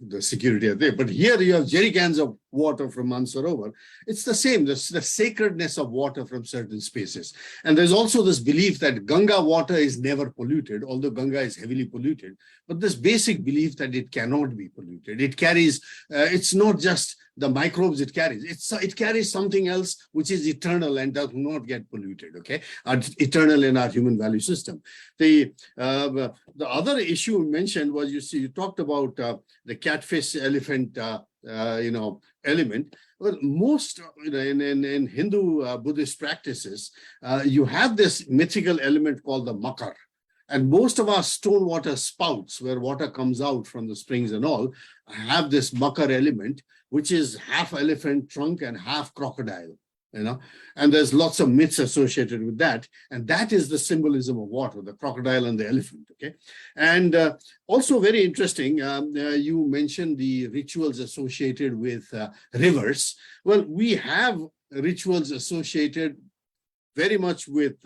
the security are there. But here you have jerry cans of water from Mansarovar. It's the same, the sacredness of water from certain spaces. And there's also this belief that Ganga water is never polluted, although Ganga is heavily polluted. But this basic belief that it cannot be polluted. It carries, it's not just the microbes it carries. It carries something else which is eternal and does not get polluted, okay? Eternal in our human value system. The other issue you mentioned was, you talked about the catfish elephant, element. Well, most, in Hindu Buddhist practices, you have this mythical element called the makar. And most of our stone water spouts, where water comes out from the springs and all, have this makar element, which is half elephant trunk and half crocodile, and there's lots of myths associated with that. And that is the symbolism of water, the crocodile and the elephant, okay? And also very interesting, you mentioned the rituals associated with rivers. Well, we have rituals associated very much with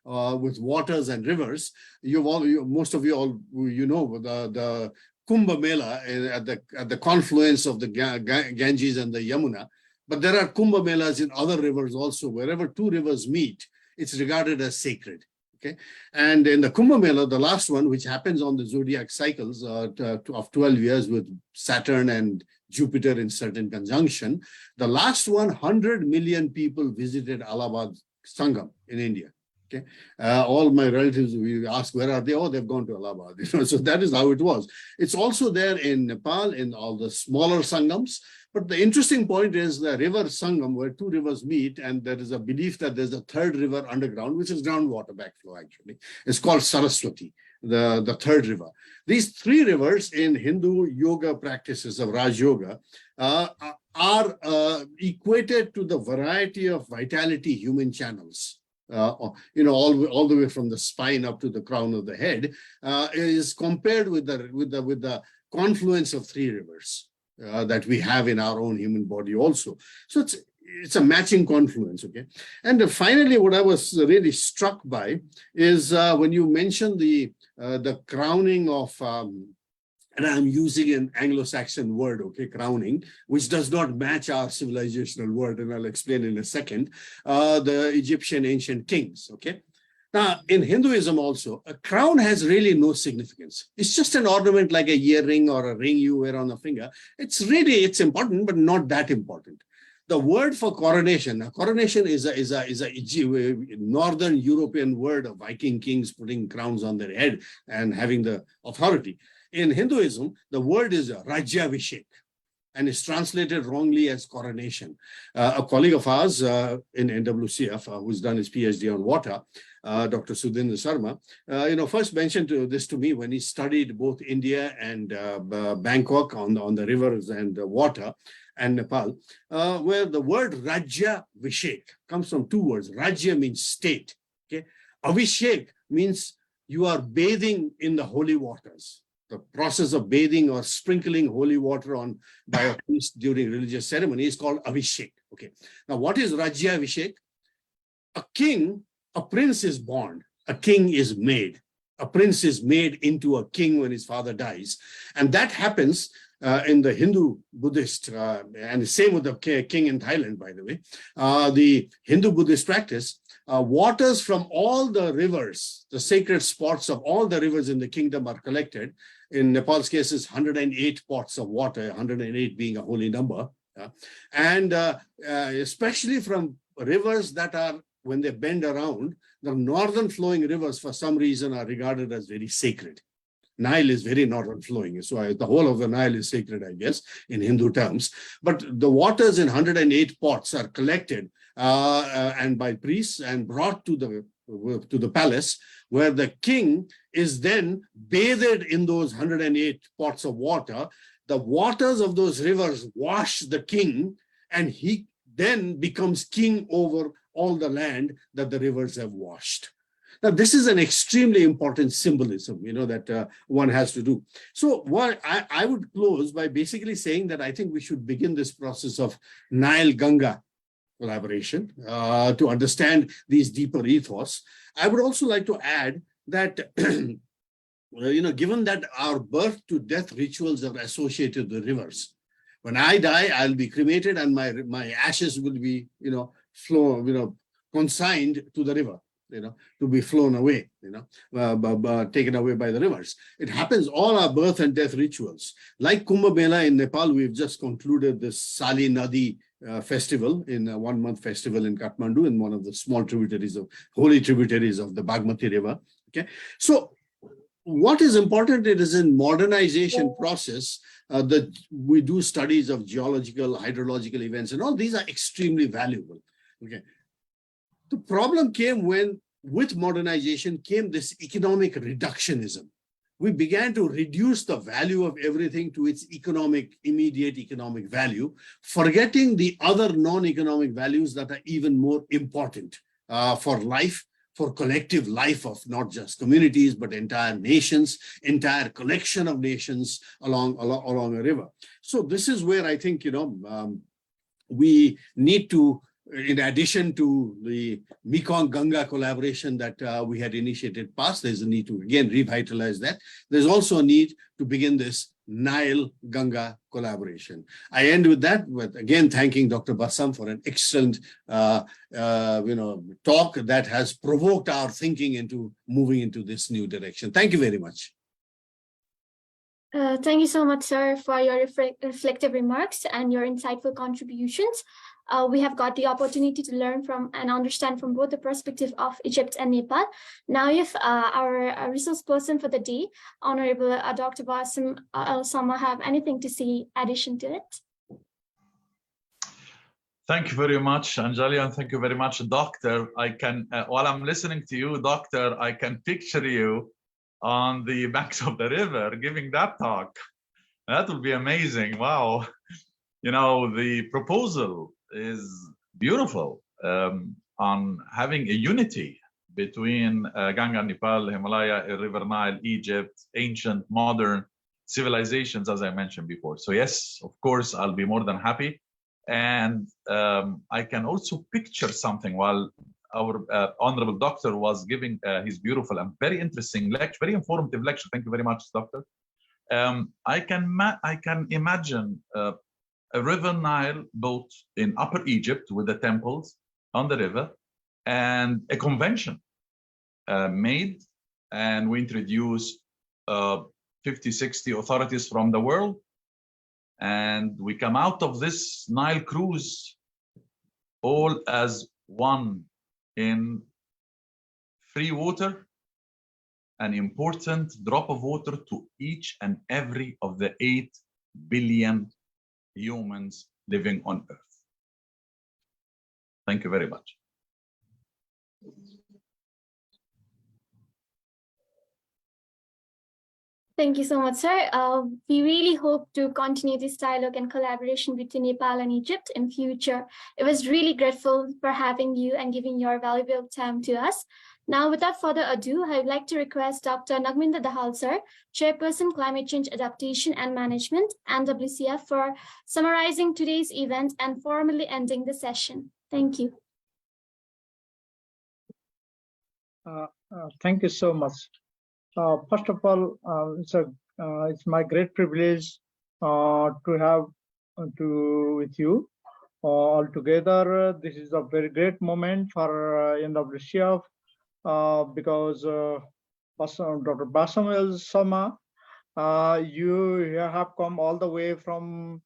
waters and rivers. Most of you all, the Kumbh Mela at the confluence of the Ganges and the Yamuna. But there are Kumbh Melas in other rivers also. Wherever 2 rivers meet, it's regarded as sacred. Okay, and in the Kumbh Mela, the last one, which happens on the zodiac cycles of 12 years with Saturn and Jupiter in certain conjunction, the last 100 million people visited Allahabad Sangam in India. Okay, all my relatives, we ask, where are they? Oh, they've gone to Allahabad. So that is how it was. It's also there in Nepal, in all the smaller sangams. But the interesting point is the river Sangam, where 2 rivers meet, and there is a belief that there's a 3rd river underground, which is groundwater backflow, actually. It's called Saraswati, the 3rd river. These 3 rivers in Hindu yoga practices of Raj Yoga are equated to the variety of vitality human channels. All the way from the spine up to the crown of the head, is compared with the confluence of 3 rivers that we have in our own human body also. So it's a matching confluence, okay? And finally, what I was really struck by is when you mentioned the crowning of, and I'm using an Anglo-Saxon word, okay, crowning, which does not match our civilizational word, and I'll explain in a second, the Egyptian ancient kings, okay? Now, in Hinduism also, a crown has really no significance. It's just an ornament like a earring or a ring you wear on a finger. It's important, but not that important. The word for coronation, coronation is a Northern European word of Viking kings putting crowns on their head and having the authority. In Hinduism, the word is Rajyabhishek. and is translated wrongly as coronation. A colleague of ours in NWCF, who's done his PhD on water, Dr. Sudhindra Sharma, first mentioned this to me when he studied both India and Bangkok on the rivers and water, and Nepal, where the word Rajya Vishek comes from two words. Rajya means state. Okay, Avishek means you are bathing in the holy waters. The process of bathing or sprinkling holy water on by a priest during religious ceremony is called Avishek. Okay. Now, what is Rajya Vishek? A king, a prince is born, a king is made. A prince is made into a king when his father dies. And that happens in the Hindu Buddhist, and the same with the king in Thailand, by the way. The Hindu Buddhist practice, waters from all the rivers, the sacred spots of all the rivers in the kingdom are collected. In Nepal's case, it's 108 pots of water, 108 being a holy number. And especially from rivers that are, when they bend around, the northern flowing rivers for some reason are regarded as very sacred. Nile is very northern flowing, so the whole of the Nile is sacred, I guess, in Hindu terms. But the waters in 108 pots are collected and by priests and brought to the palace, where the king is then bathed in those 108 pots of water. The waters of those rivers wash the king, and he then becomes king over all the land that the rivers have washed. Now, this is an extremely important symbolism, that one has to do. So I would close by basically saying that I think we should begin this process of Nile-Ganga collaboration to understand these deeper ethos. I would also like to add that, given that our birth to death rituals are associated with rivers, when I die, I'll be cremated and my ashes will be, consigned to the river, to be flown away, taken away by the rivers. It happens all our birth and death rituals. Like Kumbh Mela in Nepal, we've just concluded this Sali Nadi festival, in a 1-month festival in Kathmandu, in one of the small holy tributaries of the Bagmati River. Okay, so what is important, it is in modernization process that we do studies of geological, hydrological events, and all these are extremely valuable. Okay. The problem came when, with modernization, came this economic reductionism. We began to reduce the value of everything to its immediate economic value, forgetting the other non-economic values that are even more important for life, for collective life of not just communities, but entire nations, entire collection of nations along a river. So this is where I think, we need to, in addition to the Mekong-Ganga collaboration that we had initiated past, there's a need to, again, revitalize that. There's also a need to begin this Nile-Ganga collaboration. I end with that, with again thanking Dr. Bassam for an excellent talk that has provoked our thinking into moving into this new direction. Thank you very much. Thank you so much, sir, for your reflective remarks and your insightful contributions. We have got the opportunity to learn from and understand from both the perspective of Egypt and Nepal. Now, if our resource person for the day, Honorable Dr. Bassam Al-Sama, have anything to say addition to it? Thank you very much, Anjali, and thank you very much, Doctor. I can, while I'm listening to you, Doctor, I can picture you on the banks of the river giving that talk. That would be amazing. Wow. The proposal is beautiful on having a unity between Ganga, Nepal, Himalaya, River Nile, Egypt, ancient, modern civilizations, as I mentioned before. So yes, of course, I'll be more than happy. And I can also picture something while our Honorable Doctor was giving his beautiful and very interesting lecture, very informative lecture. Thank you very much, Doctor. I can imagine a river Nile built in Upper Egypt with the temples on the river, and a convention made, and we introduced 50, 60 authorities from the world, and we come out of this Nile cruise all as one in free water, an important drop of water to each and every of the 8 billion humans living on Earth. Thank you very much. Thank you so much, sir. We really hope to continue this dialogue and collaboration between Nepal and Egypt in future. It was really grateful for having you and giving your valuable time to us. Now, without further ado, I would like to request Dr. Nagminda Dahal, sir, Chairperson, Climate Change Adaptation and Management, NWCF, for summarizing today's event and formally ending the session. Thank you. Thank you so much. First of all, it's my great privilege to have with you all together. This is a very great moment for NWCF because Dr. Basamuel Sama, you have come all the way from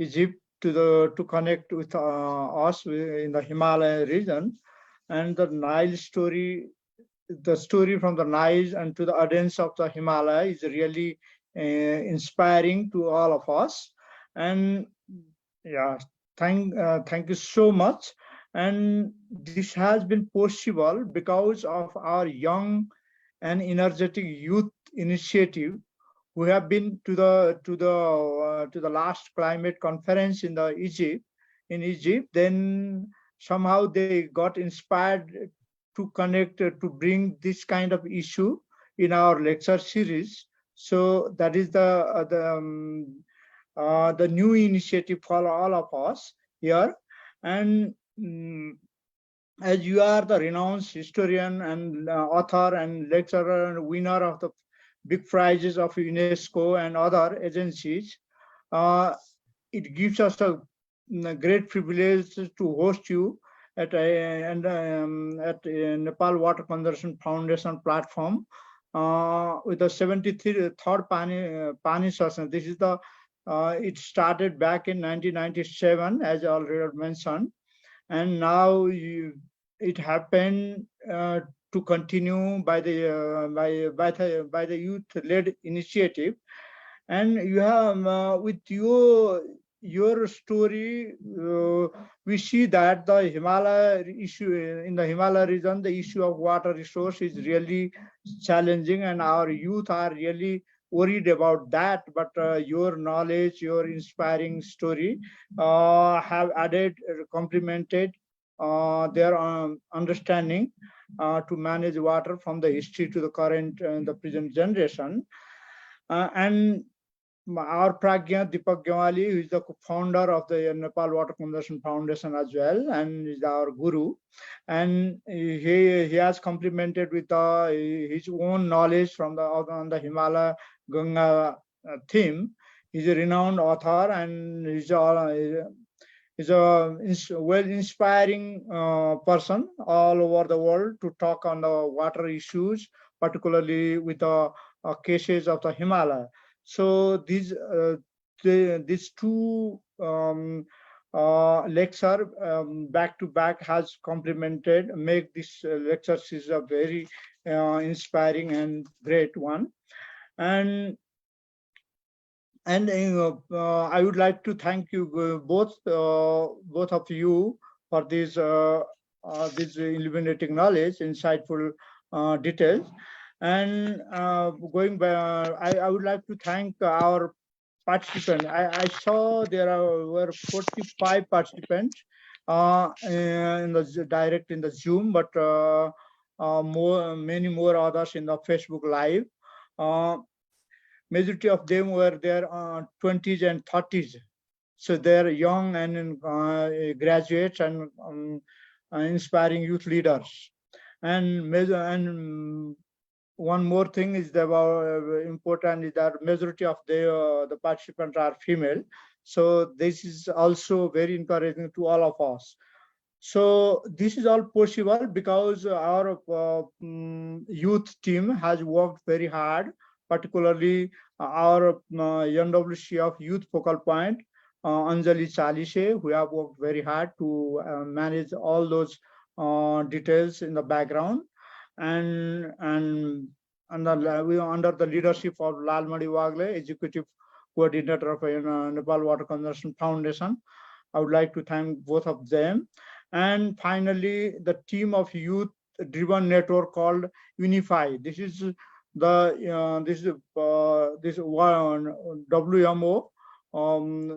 Egypt to connect with us in the Himalaya region, and the Nile story. The story from the Nile and to the audience of the Himalaya is really inspiring to all of us. And yeah, thank you so much. And this has been possible because of our young and energetic youth initiative who have been to the last climate conference in Egypt. Then somehow they got inspired to connect, to bring this kind of issue in our lecture series. So that is the new initiative for all of us here. And as you are the renowned historian and author and lecturer and winner of the big prizes of UNESCO and other agencies, it gives us a great privilege to host you at Nepal Water Conservation Foundation platform with the 73rd Pani session. This is it started back in 1997, as I already mentioned, and now it happened to continue by the youth-led initiative. And you have with your story, we see that the Himalaya issue in the Himalaya region, the issue of water resource is really challenging, and our youth are really worried about that. But your knowledge, your inspiring story have added, complemented their understanding to manage water from the history to the current and the present generation. And our Pragya Deepak Gyawali, who is the founder of the Nepal Water Conservation Foundation as well, and is our guru. And he has complemented with his own knowledge from on the Himalaya Ganga theme. He's a renowned author, and he's a well-inspiring person all over the world to talk on the water issues, particularly with the cases of the Himalaya. So these two lecture back to back has complemented, make this lecture series a very inspiring and great one. And I would like to thank you both of you for this illuminating knowledge, insightful details. And going by, I would like to thank our participants. I saw there were 45 participants in the direct in the Zoom, but many more others in the Facebook Live. Majority of them were there 20s and 30s. So they're young and graduates and inspiring youth leaders. And one more thing is important is that majority of the participants are female. So this is also very encouraging to all of us. So this is all possible because our youth team has worked very hard, particularly our NWCF Youth Focal Point, Anjali Chalise, who have worked very hard to manage all those details in the background. And under the leadership of Lalmadi Wagle, Executive coordinator of Nepal Water Conservation Foundation. I would like to thank both of them. And finally, the team of youth-driven network called Unify. This is the this one WMO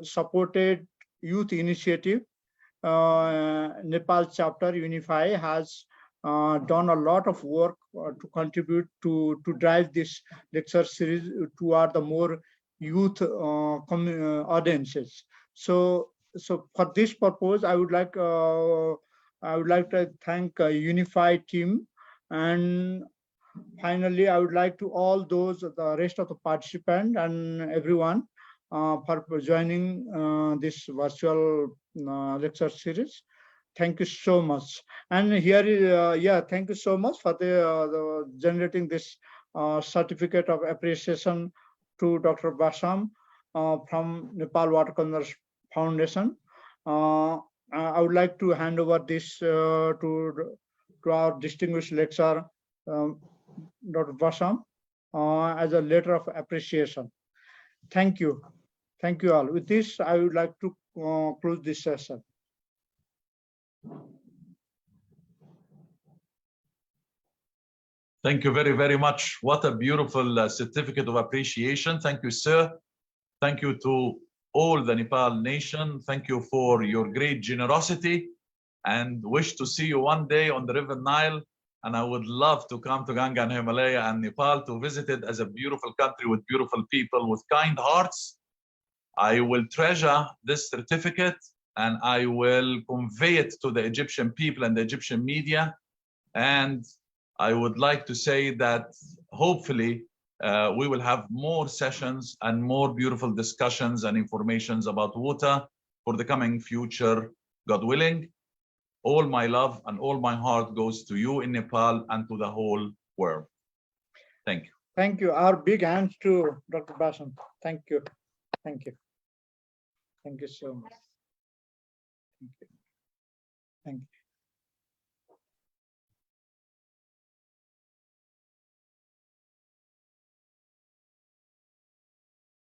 supported youth initiative. Nepal chapter Unify has done a lot of work to contribute to drive this lecture series toward the more youth audiences. So for this purpose, I would like to thank Unify team, and finally, I would like to all those, the rest of the participants and everyone for joining this virtual lecture series. Thank you so much. And here is, thank you so much for the generating this certificate of appreciation to Dr. Basam from Nepal Water Conservation Foundation. I would like to hand over this to our distinguished lecturer, Dr. Basam, as a letter of appreciation. Thank you. Thank you all. With this, I would like to close this session. Thank you very, very much. What a beautiful certificate of appreciation. Thank you, sir. Thank you to all the Nepal nation. Thank you for your great generosity, and wish to see you one day on the River Nile. And I would love to come to Ganga and Himalaya and Nepal to visit it as a beautiful country with beautiful people, with kind hearts. I will treasure this certificate and I will convey it to the Egyptian people and the Egyptian media. And I would like to say that hopefully we will have more sessions and more beautiful discussions and informations about water for the coming future, God willing. All my love and all my heart goes to you in Nepal and to the whole world. Thank you. Thank you. Our big hands to Dr. Basam. Thank you. Thank you. Thank you so much. Thank you. Thank you.